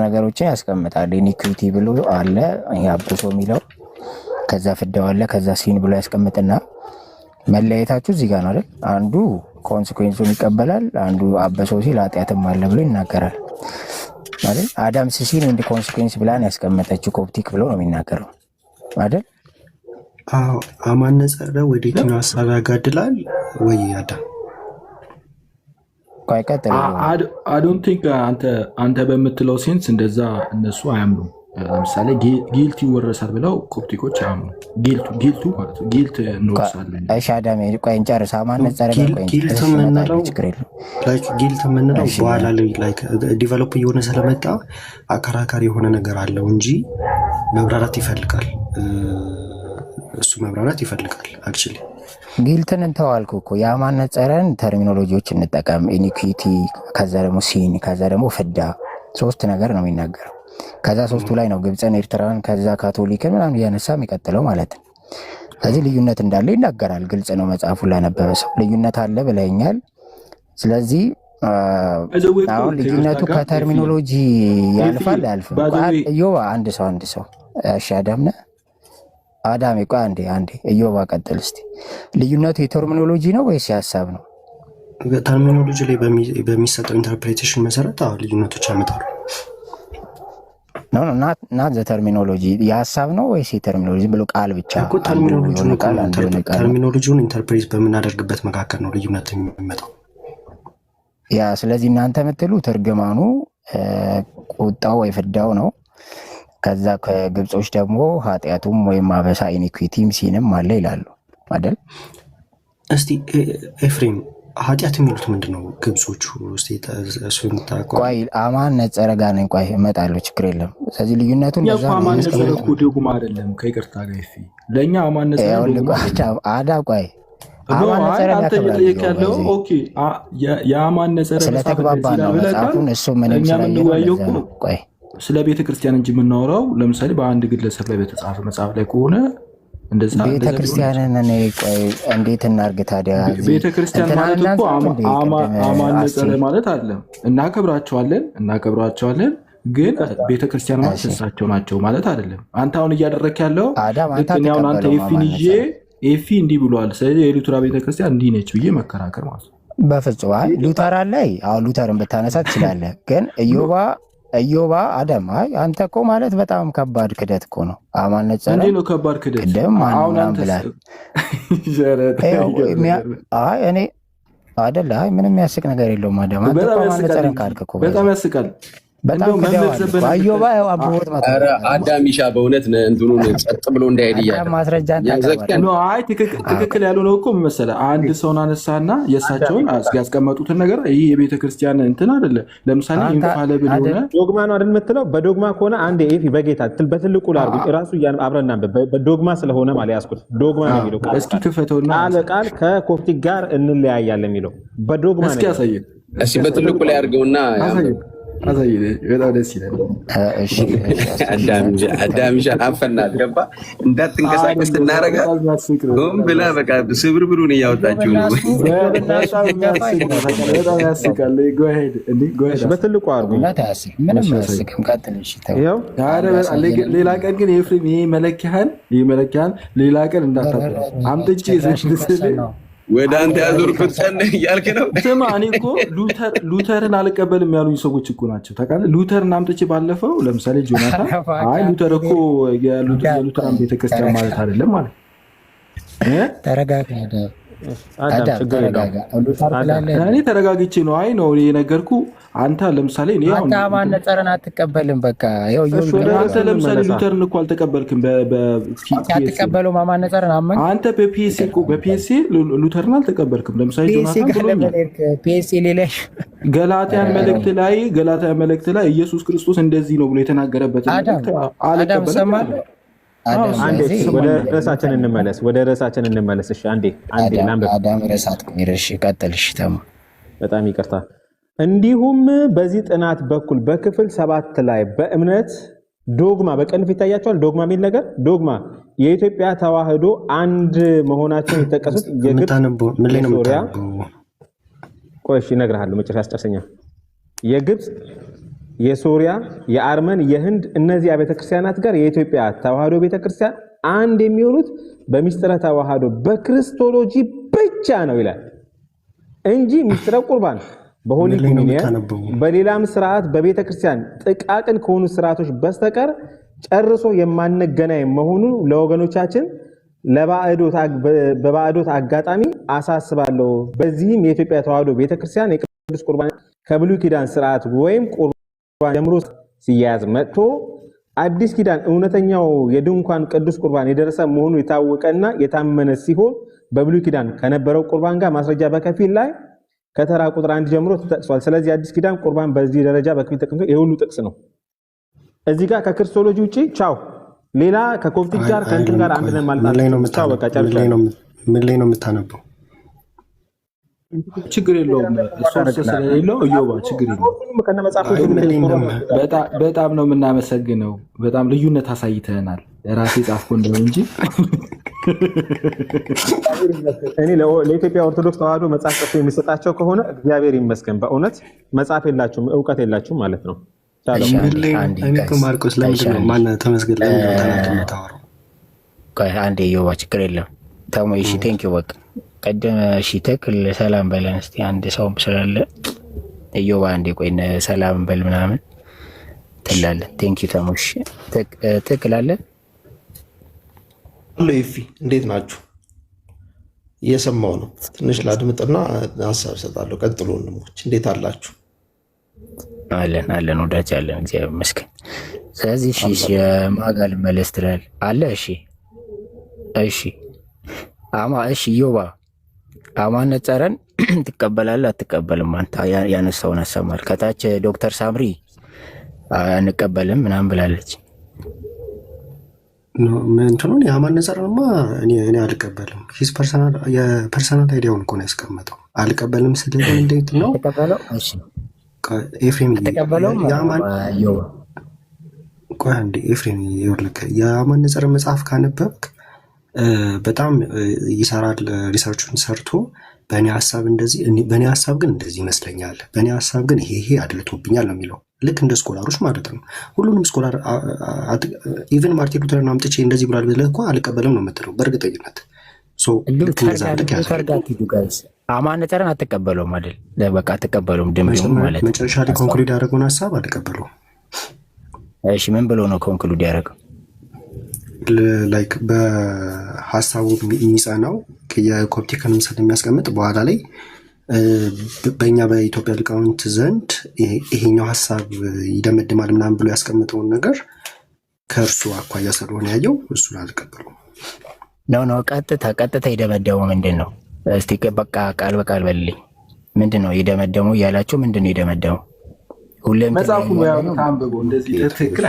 ነገሮችን ያስቀምጣል። ኢኒኩዊቲ ብሎ አለ፣ አብሶ የሚለው ከዛ ፍዳው አለ፣ ከዛ ሲን ብሎ ያስቀምጥና መለያየታችሁ እዚህ ጋር ነው አይደል? አንዱ ኮንሲኩዌንሱን ይቀበላል፣ አንዱ አበሶ ሲል ኃጢአትም አለ ብሎ ይናገራል አይደል? አዳም ሲን እንደ ኮንሲኩዌንስ ብላን ያስቀመጠችው ኮፕቲክ ብሎ ነው የሚናገረው አይደል? አዎ አማን ነጸረ ወደ የትኛው ሀሳብ ያጋድላል ወይ አዳም? ቆይ ቀጥል። አይ ዶንት ቲንክ አንተ በምትለው ሴንስ እንደዛ እነሱ አያምኑም። ለምሳሌ ጊልት ይወረሳል ብለው ኮፕቲኮች አያምኑ። ጊልቱ ማለት ነው ጊልት እንወርሳለን። እሺ አዳም ቆይ እንጨርስ። አማን ነጸረ ጊልት የምንለው በኋላ ላይ ዲቨሎፕ እየሆነ ስለመጣ አከራካሪ የሆነ ነገር አለው እንጂ መብራራት ይፈልጋል። እሱ መብራራት ይፈልጋል። አክቹሊ ጊልትን እንተዋልኩ እኮ የአማን ነጸረን ተርሚኖሎጂዎች እንጠቀም። ኢኒኩዊቲ፣ ከዛ ደግሞ ሲን፣ ከዛ ደግሞ ፍዳ 3 ነገር ነው የሚናገረው። ከዛ 3ቱ ላይ ነው ግብፅን፣ ኤርትራን፣ ከዛ ካቶሊክን ምናምን እያነሳ የሚቀጥለው ማለት ነው። ስለዚህ ልዩነት እንዳለ ይናገራል። ግልጽ ነው። መጽሐፉን ላነበበ ሰው ልዩነት አለ ብለኛል። ስለዚህ አሁን ልዩነቱ ከተርሚኖሎጂ ያልፋል አያልፍም? እዮባ አንድ ሰው እሺ አዳሜ ቆይ አንዴ እዮባ ቀጥል እስቲ። ልዩነቱ የተርሚኖሎጂ ነው ወይስ የሀሳብ ነው? ተርሚኖሎጂ ላይ በሚሰጠው ኢንተርፕሬቴሽን መሰረት ልዩነቶች ያመጣሉ። ናት ተርሚኖሎጂ የሀሳብ ነው ወይስ የተርሚኖሎጂ ብሎ ቃል ብቻ? ተርሚኖሎጂውን ኢንተርፕሬት በምናደርግበት መካከል ነው ልዩነት የሚመጣው። ያ ስለዚህ እናንተ የምትሉት እርግማኑ ቁጣው ወይ ፍዳው ነው። ከዛ ከግብጾች ደግሞ ኃጢአቱም ወይም አበሳ ኢኒኩዊቲም ሲንም አለ ይላሉ አይደል? እስቲ ኤፍሬም ኃጢአት የሚሉት ምንድን ነው ግብጾቹ? ቆይ አማን ነጸረ ጋር ነኝ። ቆይ እመጣለሁ፣ ችግር የለም። ስለዚህ ልዩነቱን አማን ነጸረ እኮ ዶግማ አይደለም። ከይቅርታ ጋር ለእኛ አማን ነጸረ አዳ ቆይ የአማን ነጸረ ስለተግባባ ነው መጽሐፉን እሱ ምንም ስላየው ቆይ ስለ ቤተክርስቲያን እንጂ የምናወራው ለምሳሌ በአንድ ግለሰብ ላይ በተጻፈ መጽሐፍ ላይ ከሆነ እንደዛ ቤተክርስቲያንን እኔ ቆይ እንዴት እናርግ ታዲያ? ቤተክርስቲያን ማለት እኮ አማን ነጸረ ማለት አይደለም። እናከብራቸዋለን ግን ቤተክርስቲያን ማለት እሳቸው ናቸው ማለት አይደለም። አንተ አሁን እያደረክ ያለው ልክኛውን አንተ ኤፊን ይዤ ኤፊ እንዲህ ብሏል፣ ስለዚህ የሉተራ ቤተክርስቲያን እንዲህ ነች ብዬ መከራከር ማለት ነው። በፍጹም ሉተር ላይ አሁን ሉተርን ብታነሳ ትችላለህ። ግን እዮባ አዳም አንተ እኮ ማለት በጣም ከባድ ክደት እኮ ነው። አማን ነጸረ እንዴ ነው ከባድ ክደት? ቅድም ማንናም ብላል። እኔ አይደለ ምንም የሚያስቅ ነገር የለውም። አዳም አንተ እኮ አማን ነጸረን ካልክ እኮ በጣም ያስቃል። አዮባ አብሮት አዳሚሻ በእውነት እንትኑን ጸጥ ብሎ እንዳይሄድ እያለ ማስረጃ ትክክል ያልሆነው እኮ መሰለህ። አንድ ሰውን አነሳና የእሳቸውን ያስቀመጡትን ነገር ይህ የቤተክርስቲያን እንትን አይደለ። ለምሳሌ ኢንፋለብል ሆነ ዶግማ ነው አይደል የምትለው? በዶግማ ከሆነ አንድ ኤፊ በጌታ በትልቁ ላርጉ ራሱ አብረና በዶግማ ስለሆነ ማለት ያስኩት ዶግማ ነው የሚለው ቃል እስኪ ክፈተውና ቃል ከኮፕቲክ ጋር እንለያያለን የሚለው በዶግማ ነው። እስኪ ያሳየን። እስኪ በትልቁ ላይ አድርገውና በጣም ደስ ይላል። አዳሚሻ አፈናት ገባ እንዳትንቀሳቀስ እናረጋ ሆን ብላ በቃ ስብርብሩን እያወጣችሁ ነው። በትልቁ አድርጉ። ሌላ ቀን ግን ኤፍሬም ይሄ መለኪያን ሌላ ቀን እንዳታጠ አምጥቼ ወደ አንተ ያዞርኩት ቀን እያልክ ነው። ስማ እኔ እኮ ሉተርን አልቀበልም ያሉኝ ሰዎች እኮ ናቸው። ታውቃለህ ሉተርን አምጥቼ ባለፈው ለምሳሌ ጆናታን ሉተር እኮ የሉተራን ቤተክርስቲያን ማለት አይደለም ማለት ተረጋጋ። እኔ ተረጋግቼ ነው ነው የነገርኩህ። አንተ ለምሳሌ አማን ነጸረን አትቀበልም። በቃ አንተ ለምሳሌ ሉተርን እኮ አልተቀበልክም። አትቀበለውም አማን ነጸረን አመንክ አንተ በፒኤስሲ ሉተርን አልተቀበልክም። ለምሳሌ ገላትያን መልእክት ላይ ኢየሱስ ክርስቶስ እንደዚህ ነው ብሎ የተናገረበት አዳም ሰማህ አንዴ ወደ ርዕሳችን እንመለስ። እሺ አንዴ ላንብብ። አዳም ርዕሳት ቆይረሽ ቀጥልሽ ተሙ። በጣም ይቅርታ። እንዲሁም በዚህ ጥናት በኩል በክፍል 7 ላይ በእምነት ዶግማ በቅንፍ ይታያቸዋል። ዶግማ የሚል ነገር ዶግማ የኢትዮጵያ ተዋህዶ አንድ መሆናቸውን የጠቀሱት የግብፅ የሶሪያ ቆይ እሺ እነግርሃለሁ መጨረሻ አስጨርሰኛ የግብፅ የሶሪያ የአርመን የህንድ እነዚህ ቤተክርስቲያናት ጋር የኢትዮጵያ ተዋህዶ ቤተክርስቲያን አንድ የሚሆኑት በሚስጥረ ተዋህዶ በክርስቶሎጂ ብቻ ነው ይላል እንጂ ሚስጥረ ቁርባን በሆሊ ኮሚኒየን በሌላም ስርዓት በቤተክርስቲያን ጥቃቅን ከሆኑ ስርዓቶች በስተቀር ጨርሶ የማንገናኝ መሆኑ ለወገኖቻችን በባዕዶት አጋጣሚ አሳስባለሁ። በዚህም የኢትዮጵያ ተዋህዶ ቤተክርስቲያን የቅዱስ ቁርባን ከብሉይ ኪዳን ስርዓት ወይም ቁርባን ጀምሮ ሲያያዝ መጥቶ አዲስ ኪዳን እውነተኛው የድንኳን ቅዱስ ቁርባን የደረሰ መሆኑ የታወቀና የታመነ ሲሆን በብሉይ ኪዳን ከነበረው ቁርባን ጋር ማስረጃ በከፊል ላይ ከተራ ቁጥር 1 ጀምሮ ተጠቅሷል። ስለዚህ አዲስ ኪዳን ቁርባን በዚህ ደረጃ በከፊል ተቀምጦ የሁሉ ጥቅስ ነው። እዚህ ጋር ከክርስቶሎጂ ውጪ ቻው ሌላ ከኮፕቲክ ጋር ከእንትን ጋር አንድ ነን ማለት ነው። ቻው በቃ ጨርሻለሁ። ምን ላይ ነው የምታነበው? ችግር የለውም። ሶርስ ስለሌለው እዮባ ችግር የለውም። በጣም ነው የምናመሰግነው። በጣም ልዩነት አሳይተናል። ራሴ ጻፍኩ እንደው እንጂ እኔ ለኢትዮጵያ ኦርቶዶክስ ተዋህዶ መጽሐፍ ጽፎ የሚሰጣቸው ከሆነ እግዚአብሔር ይመስገን። በእውነት መጽሐፍ የላችሁም እውቀት የላችሁም ማለት ነው። ማርቆስ ለምንድን ነው ማነው ተመስገን የምታወራው? አንዴ ዮባ ችግር የለም ተሙ። እሺ ቴንኪው በቃ ቀደም እሺ ተክል ሰላም በለን እስቲ አንድ ሰው ስላለ ዮባ አንዴ ቆይ ሰላም በል ምናምን ትላለህ። ቴንኪው ተሙ። እሺ ተክል አለ ሎይፊ እንዴት ናችሁ? እየሰማው ነው። ትንሽ ላድምጥና ሀሳብ እሰጣለሁ። ቀጥሎ ወንድሞች እንዴት አላችሁ? አለን ወዳጅ አለን እግዚአብሔር ይመስገን። ስለዚህ እሺ የማጋል መለስ ትላል አለ እሺ እሺ ዮባ አማነጸረን ትቀበላለህ አትቀበልም? አንተ ያነሳውን አሰማል። ከታች ዶክተር ሳምሪ አንቀበልም ምናምን ብላለች። እንትኑን የማነጸረንማ እኔ አልቀበልም። ሂስ የፐርሰናል አይዲያውን እኮ ነው ያስቀመጠው። አልቀበልም ስለዚህ እንዴት ነው ተቀበለው? እሺ ኤፍሬም ተቀበለው ኤፍሬም ይወልክ የማነጸር መጽሐፍ ካነበብክ በጣም ይሰራል። ሪሰርቹን ሰርቶ በእኔ ሀሳብ እንደዚህ በእኔ ሀሳብ ግን እንደዚህ ይመስለኛል፣ በእኔ ሀሳብ ግን ይሄ አድልቶብኛል ነው የሚለው። ልክ እንደ ስኮላሮች ማለት ነው። ሁሉንም ስኮላር ኢቨን ማርቲን ሉተርን አምጥቼ እንደዚህ ብሏል ብለህ እኮ አልቀበልም ነው የምትለው በእርግጠኝነት። አማነጸርን አትቀበለውም አይደል? በቃ አትቀበለውም ድምፁ ማለት መጨረሻ ላይ ኮንክሉድ ያደረገውን ሀሳብ አልቀበለውም። እሺ ምን ብሎ ነው ኮንክሉድ ያደረገው? ላይክ በሀሳቡ የሚጸናው የኮፕቲክንም ስለሚያስቀምጥ በኋላ ላይ በእኛ በኢትዮጵያ ሊቃውንት ዘንድ ይሄኛው ሀሳብ ይደመድማል ምናምን ብሎ ያስቀምጠውን ነገር ከእርሱ አኳያ ስለሆነ ያየው እሱን አልቀበለውም። ነው ቀጥታ የደመደመው ምንድን ነው? እስቲ በቃ ቃል በቃል በልልኝ። ምንድን ነው የደመደመው እያላችሁ ምንድን ነው የደመደመው? ሁሌም መጽሐፉ ታንብቦ እንደዚህ ትክክል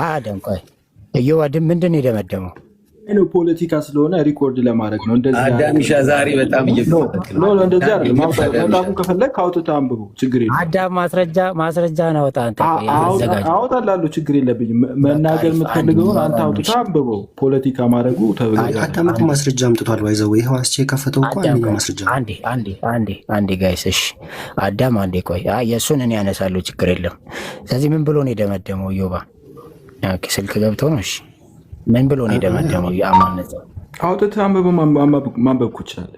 አዳም ቆይ እየዋድም ምንድን ነው የደመደመው? ነው ፖለቲካ ስለሆነ ሪኮርድ ለማድረግ ነው። እንደዚህ አዳሚሻ ዛሬ በጣም እንደዚህ አይደለም። መጽሐፉን ከፈለግ አውጥተህ አንብቦ ችግር የለም። አዳም ማስረጃ ነው አውጣ አንተ አውጣላለሁ ችግር የለብኝም። መናገር የምትፈልገውን አንተ አውጥተህ አንብቦ ፖለቲካ ማድረጉ አዳም እኮ ማስረጃ አምጥቷል። ባይዘው ይሄው አስቼ የከፈተው እኮ ማስረጃ። አንዴ ጋይስ እሺ አዳም አንዴ ቆይ የእሱን እኔ ያነሳለሁ ችግር የለም። ስለዚህ ምን ብሎ ነው የደመደመው? ዮባ ስልክ ገብተው ነው። እሺ ምን ብሎ ነው የደመደመው? የአማነት አውጥተህ ማንበብ እኮ ይችላል።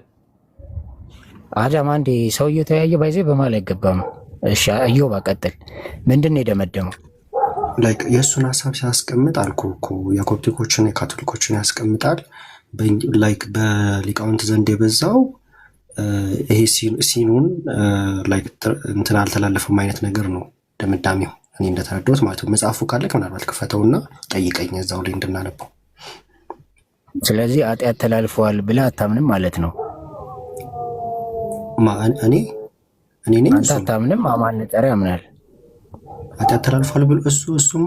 አዳም አንዴ ሰው እየተያየ ባይዜ በማል አይገባም። እሺ እዮባ ቀጥል። ምንድን ነው የደመደመው? ላይክ የእሱን ሀሳብ ሲያስቀምጥ አልኩህ እኮ የኮፕቲኮችን የካቶሊኮችን ያስቀምጣል። ላይክ በሊቃውንት ዘንድ የበዛው ይሄ ሲኑን ላይክ እንትን አልተላለፈም አይነት ነገር ነው ድምዳሜው። እኔ እንደተረዳሁት ማለት ነው። መጽሐፉ ካለክ ምናልባት ክፈተውና ጠይቀኝ እዛው ላይ እንድናነበው። ስለዚህ ኃጢአት ተላልፈዋል ብለህ አታምንም ማለት ነው? እኔ ነኝ አንተ አታምንም? አማነጸር ያምናል። ኃጢአት ተላልፏል ብሎ እሱማ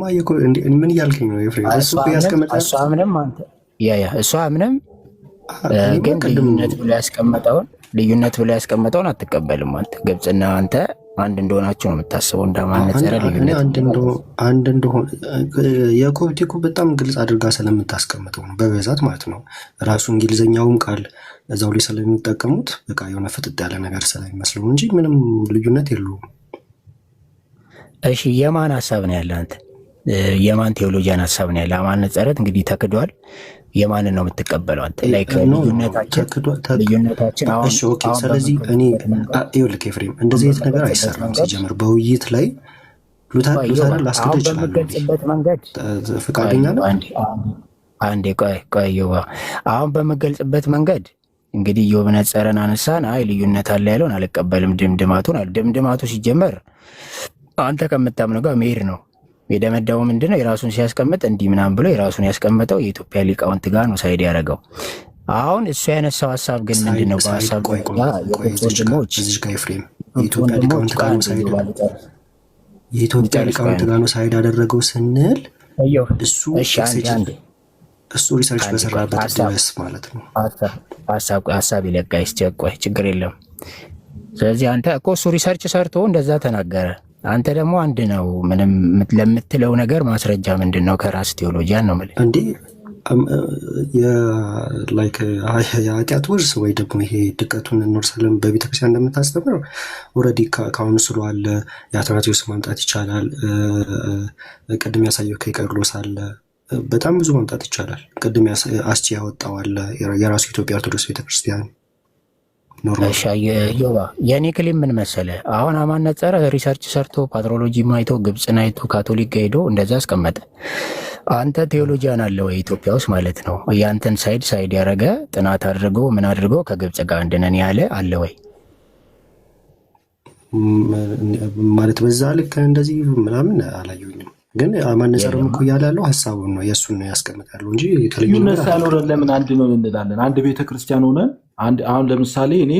ምን እያልከኝ ነው ኤፍሬም? እሱ ያስቀመጣል። እሷ ምንም አንተ እሷ ምንም ግን ልዩነት ብሎ ያስቀመጠውን አትቀበልም አንተ። ግብፅና አንተ አንድ እንደሆናችሁ ነው የምታስበው። እንዳማነጸረ ልዩነት አንድ እንደሆነ የኮፕቲኩ በጣም ግልጽ አድርጋ ስለምታስቀምጠው ነው በብዛት ማለት ነው። ራሱ እንግሊዝኛውም ቃል እዛው ላይ ስለሚጠቀሙት በቃ የሆነ ፍጥጥ ያለ ነገር ስለሚመስለው እንጂ ምንም ልዩነት የለውም። እሺ የማን ሀሳብ ነው ያለ አንተ? የማን ቴዎሎጂያን ሀሳብ ነው ያለ? አማነጸረት እንግዲህ ተክዷል። የማንን ነው የምትቀበለው አንተ? ላይክ ልዩነታችን አሁን ስለዚህ እኔ ይኸውልህ ኤፍሬም እንደዚህ አይነት ነገር አይሰራም። ሲጀምር በውይይት ላይ ሉተርን ላስገድ ይችላል። በምገልጽበት መንገድ ፈቃደኛ ነው። አንዴ ቆይ አሁን በምገልጽበት መንገድ እንግዲህ ኢዮብ ነጸረን አነሳን። አይ ልዩነት አለ ያለውን አልቀበልም። ድምድማቱ ሲጀመር አንተ ከምታምነው ጋር መሄድ ነው። የደመደመው ምንድነው? የራሱን ሲያስቀምጥ እንዲህ ምናምን ብሎ የራሱን ያስቀምጠው የኢትዮጵያ ሊቃውንት ጋር ነው ሳይድ ያደረገው። አሁን እሱ ያነሳው ሀሳብ ግን ምንድነው? በሀሳብ ወንድሞች የኢትዮጵያ ሊቃውንት ጋር ነው ሳይድ ያደረገው ስንል እሱ ሪሰርች በሰራበት ድረስ ማለት ነው። ሀሳብ ይለቃ ይስቸቆይ ችግር የለም። ስለዚህ አንተ እኮ እሱ ሪሰርች ሰርቶ እንደዛ ተናገረ። አንተ ደግሞ አንድ ነው። ምንም ለምትለው ነገር ማስረጃ ምንድን ነው? ከራስ ቴዎሎጂያን ነው የምልህ እንዴ የኃጢአት ውርስ ወይ ደግሞ ይሄ ድቀቱን እንወርሳለን በቤተክርስቲያን እንደምታስተምረው ኦልሬዲ ካውንስሉ አለ። የአትናቴዎስ ማምጣት ይቻላል። ቅድም ያሳየው ከቄርሎስ አለ። በጣም ብዙ ማምጣት ይቻላል። ቅድም አስቺ ያወጣው አለ የራሱ ኢትዮጵያ ኦርቶዶክስ ቤተክርስቲያን የእኔ ክሊም ምን መሰለ? አሁን አማነጸረ ሪሰርች ሰርቶ ፓትሮሎጂ አይቶ ግብፅን አይቶ ካቶሊክ ሄዶ እንደዛ አስቀመጠ። አንተ ቴዎሎጂያን አለ ወይ ኢትዮጵያ ውስጥ ማለት ነው? ያንተን ሳይድ ያደረገ ጥናት አድርጎ ምን አድርጎ ከግብፅ ጋር እንደነን ያለ አለ ወይ ማለት? በዛ ልክ እንደዚህ ምናምን አላየሁኝም። ግን አማነጸረም እኮ እያለ ያለው ሀሳቡን ነው የእሱን ነው ያስቀምጣሉ እንጂ ልዩነት ሳይኖረን ለምን አንድ ነው እንላለን? አንድ ቤተክርስቲያን ሆነን አሁን ለምሳሌ እኔ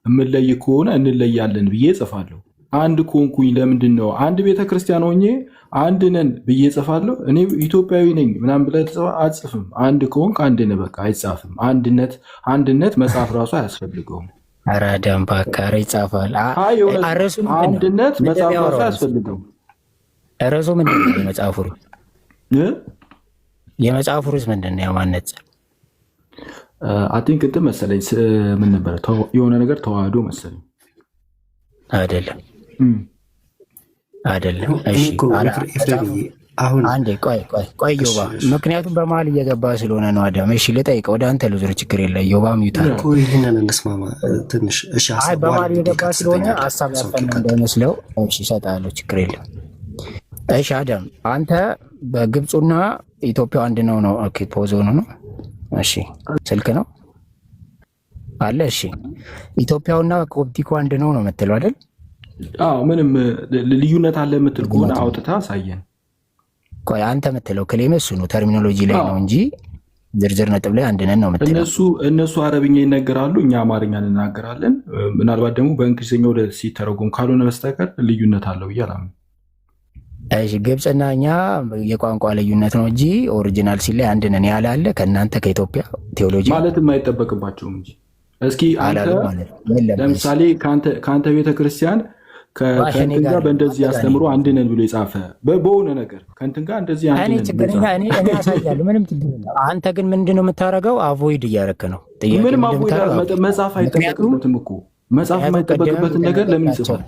የምለይ ከሆነ እንለያለን ብዬ ጽፋለሁ። አንድ ኮንኩኝ ለምንድን ነው አንድ ቤተክርስቲያን ሆኜ አንድ ነን ብዬ ጽፋለሁ? እኔ ኢትዮጵያዊ ነኝ ምናምን ብለህ አጽፍም። አንድ ከሆንክ አንድ ነህ በቃ አይጻፍም። አንድነት መጽሐፍ ራሱ አያስፈልገውም። ኧረ ደምባ ካረ ይጻፋል። አንድነት መጽሐፍ ራሱ አያስፈልገውም። ርዕሱ ምንድን ነው? የመጽሐፉ ርዕስ ምንድን ነው? ያማነጽ አቲንክ እንትን መሰለኝ ምን ነበረ የሆነ ነገር ተዋህዶ መሰለኝ። አይደለም። እሺ አንዴ ቆይ ዮባ፣ ምክንያቱም በመሀል እየገባ ስለሆነ ነው። አዳም እሺ ልጠይቀው፣ ወደ አንተ ልዙር፣ ችግር የለ ዮባ ሚዩታ ይህንን እንስማማ ትንሽ። በመሀል እየገባ ስለሆነ ሀሳብ ያፈና እንዳይመስለው። እሺ እሰጥሃለሁ፣ ችግር የለም። እሺ አዳም፣ አንተ በግብፁና ኢትዮጵያ አንድ ነው። ኦኬ ፖዝ ሆኖ ነው። እሺ ስልክ ነው አለ። እሺ ኢትዮጵያውና ኮፕቲኩ አንድ ነው የምትለው አይደል? አዎ። ምንም ልዩነት አለ የምትል ከሆነ አውጥታ አሳየን። ቆይ አንተ የምትለው ክሌም እሱ ነው፣ ተርሚኖሎጂ ላይ ነው እንጂ ዝርዝር ነጥብ ላይ አንድ ነን ነው የምትለው። እነሱ አረብኛ ይነገራሉ፣ እኛ አማርኛ እንናገራለን። ምናልባት ደግሞ በእንግሊዝኛ ወደ ሲተረጎም ካልሆነ በስተቀር ልዩነት አለው ብዬ አላምንም። እሺ ግብፅና እኛ የቋንቋ ልዩነት ነው እንጂ ኦሪጂናል ሲል ላይ አንድ ነን ያለ አለ ከእናንተ ከኢትዮጵያ ቴዎሎጂ ማለትም አይጠበቅባቸውም እንጂ። እስኪ ለምሳሌ ከአንተ ቤተክርስቲያን ከእንትን ጋር በእንደዚህ አስተምሮ አንድ ነን ብሎ የጻፈ በሆነ ነገር ከእንትን ጋር እንደዚህ አንድ ነን እኔ ያሳያሉ። ምንም ችግር የለም። አንተ ግን ምንድነው የምታደርገው? አቮይድ እያደረክ ነው። ምንም አቮይድ መጻፍ አይጠበቅበትም እኮ። መጻፍ የማይጠበቅበትን ነገር ለምን ይጽፋል?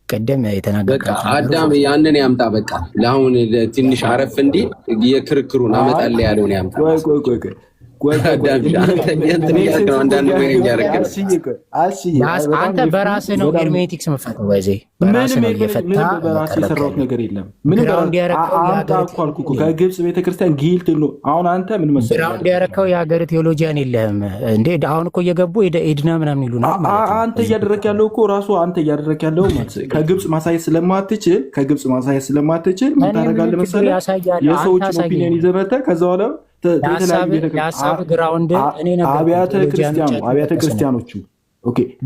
ቀደም የተናገረ አዳም ያንን ያምጣ። በቃ ለአሁን ትንሽ አረፍ እንዲህ የክርክሩን አመጣልህ ያለውን ያምጣ። አንተ በራስህ ነው ኤርሜቲክስ መፈተው በዚህ በራሴ የሰራሁት ነገር የለም። ከግብፅ ቤተክርስቲያን ጊልት ነው። አሁን አንተ ምን መሰለህ ግራውንድ ያረከው የሀገር ቴዎሎጂያን የለህም እንዴ? አሁን እኮ እየገቡ ኤድና ምናምን ይሉናል። አንተ እያደረክ ያለው እኮ ራሱ አንተ እያደረክ ያለው ከግብፅ ማሳየት ስለማትችል ምን ታደርጋለህ መሰለህ? የሰዎችን ኦፒኒየን ይዘህ መተህ ከዛ በኋላ አብያተ ክርስቲያኖቹ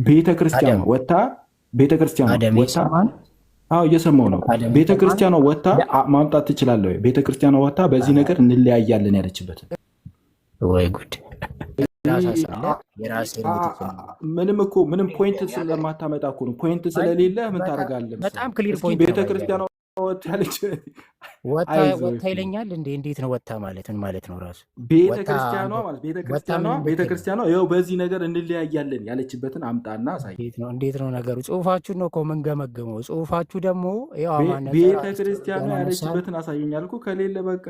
ቤተክርስቲያኑ ወታ አዎ እየሰማው ነው። ቤተክርስቲያኗ ወታ ማምጣት ትችላለህ ወይ? ቤተክርስቲያኗ ወታ በዚህ ነገር እንለያያለን ያለችበትን ወይ ጉድ! ምንም ፖይንት ስለማታመጣ እኮ ነው። ፖይንት ስለሌለ ምን ታደርጋለህ? በጣም ክሊር ፖይንት ቤተክርስቲያኗ ወታ ይለኛል እንዴ? እንዴት ነው ወታ ማለት ምን ማለት ነው? ራሱ ቤተክርስቲያኗ ይኸው በዚህ ነገር እንለያያለን ያለችበትን አምጣና አሳይ። እንዴት ነው ነገሩ? ጽሁፋችሁ ነው እኮ የምንገመግመው። ጽሁፋችሁ ደግሞ ቤተክርስቲያኗ ያለችበትን አሳየኝ አልኩ። ከሌለ በቃ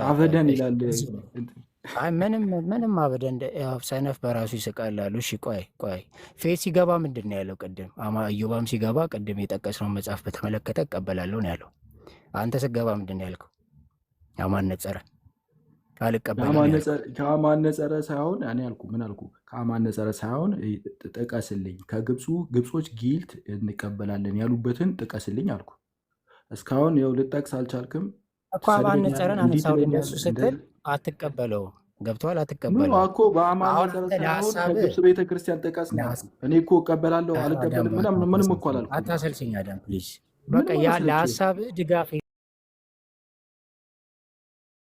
አበደን ይላል። ምንም አበደን ሰነፍ በራሱ ይስቃላሉ። እሺ ቆይ ፌስ ሲገባ ምንድን ነው ያለው? ቅድም ኢዮባም ሲገባ ቅድም የጠቀስነው መጽሐፍ በተመለከተ እቀበላለሁ ነው ያለው። አንተ ስገባ ምንድን ነው ያልከው? አማነጸረ ከአማነጸረ ሳይሆን እኔ አልኩ ምን አልኩ? ከአማነጸረ ሳይሆን ጥቀስልኝ፣ ግብጾች ጊልት እንቀበላለን ያሉበትን ጥቀስልኝ አልኩ። እስካሁን ያው ልጠቅስ አልቻልክም እኮ። አማነጸረን አነሳው እንደሱ ስትል አትቀበለው። ገብቶሃል? አትቀበለው እኮ በአማነጸረ ሳይሆን ከግብጽ ቤተክርስቲያን ጥቀስ ነው። እኔ እኮ እቀበላለሁ አልቀበልም ምንም እኮ አላልኩም። አታሰልችኝ አዳም ፕሊዝ። በቃ ያ ለሀሳብ ድጋፍ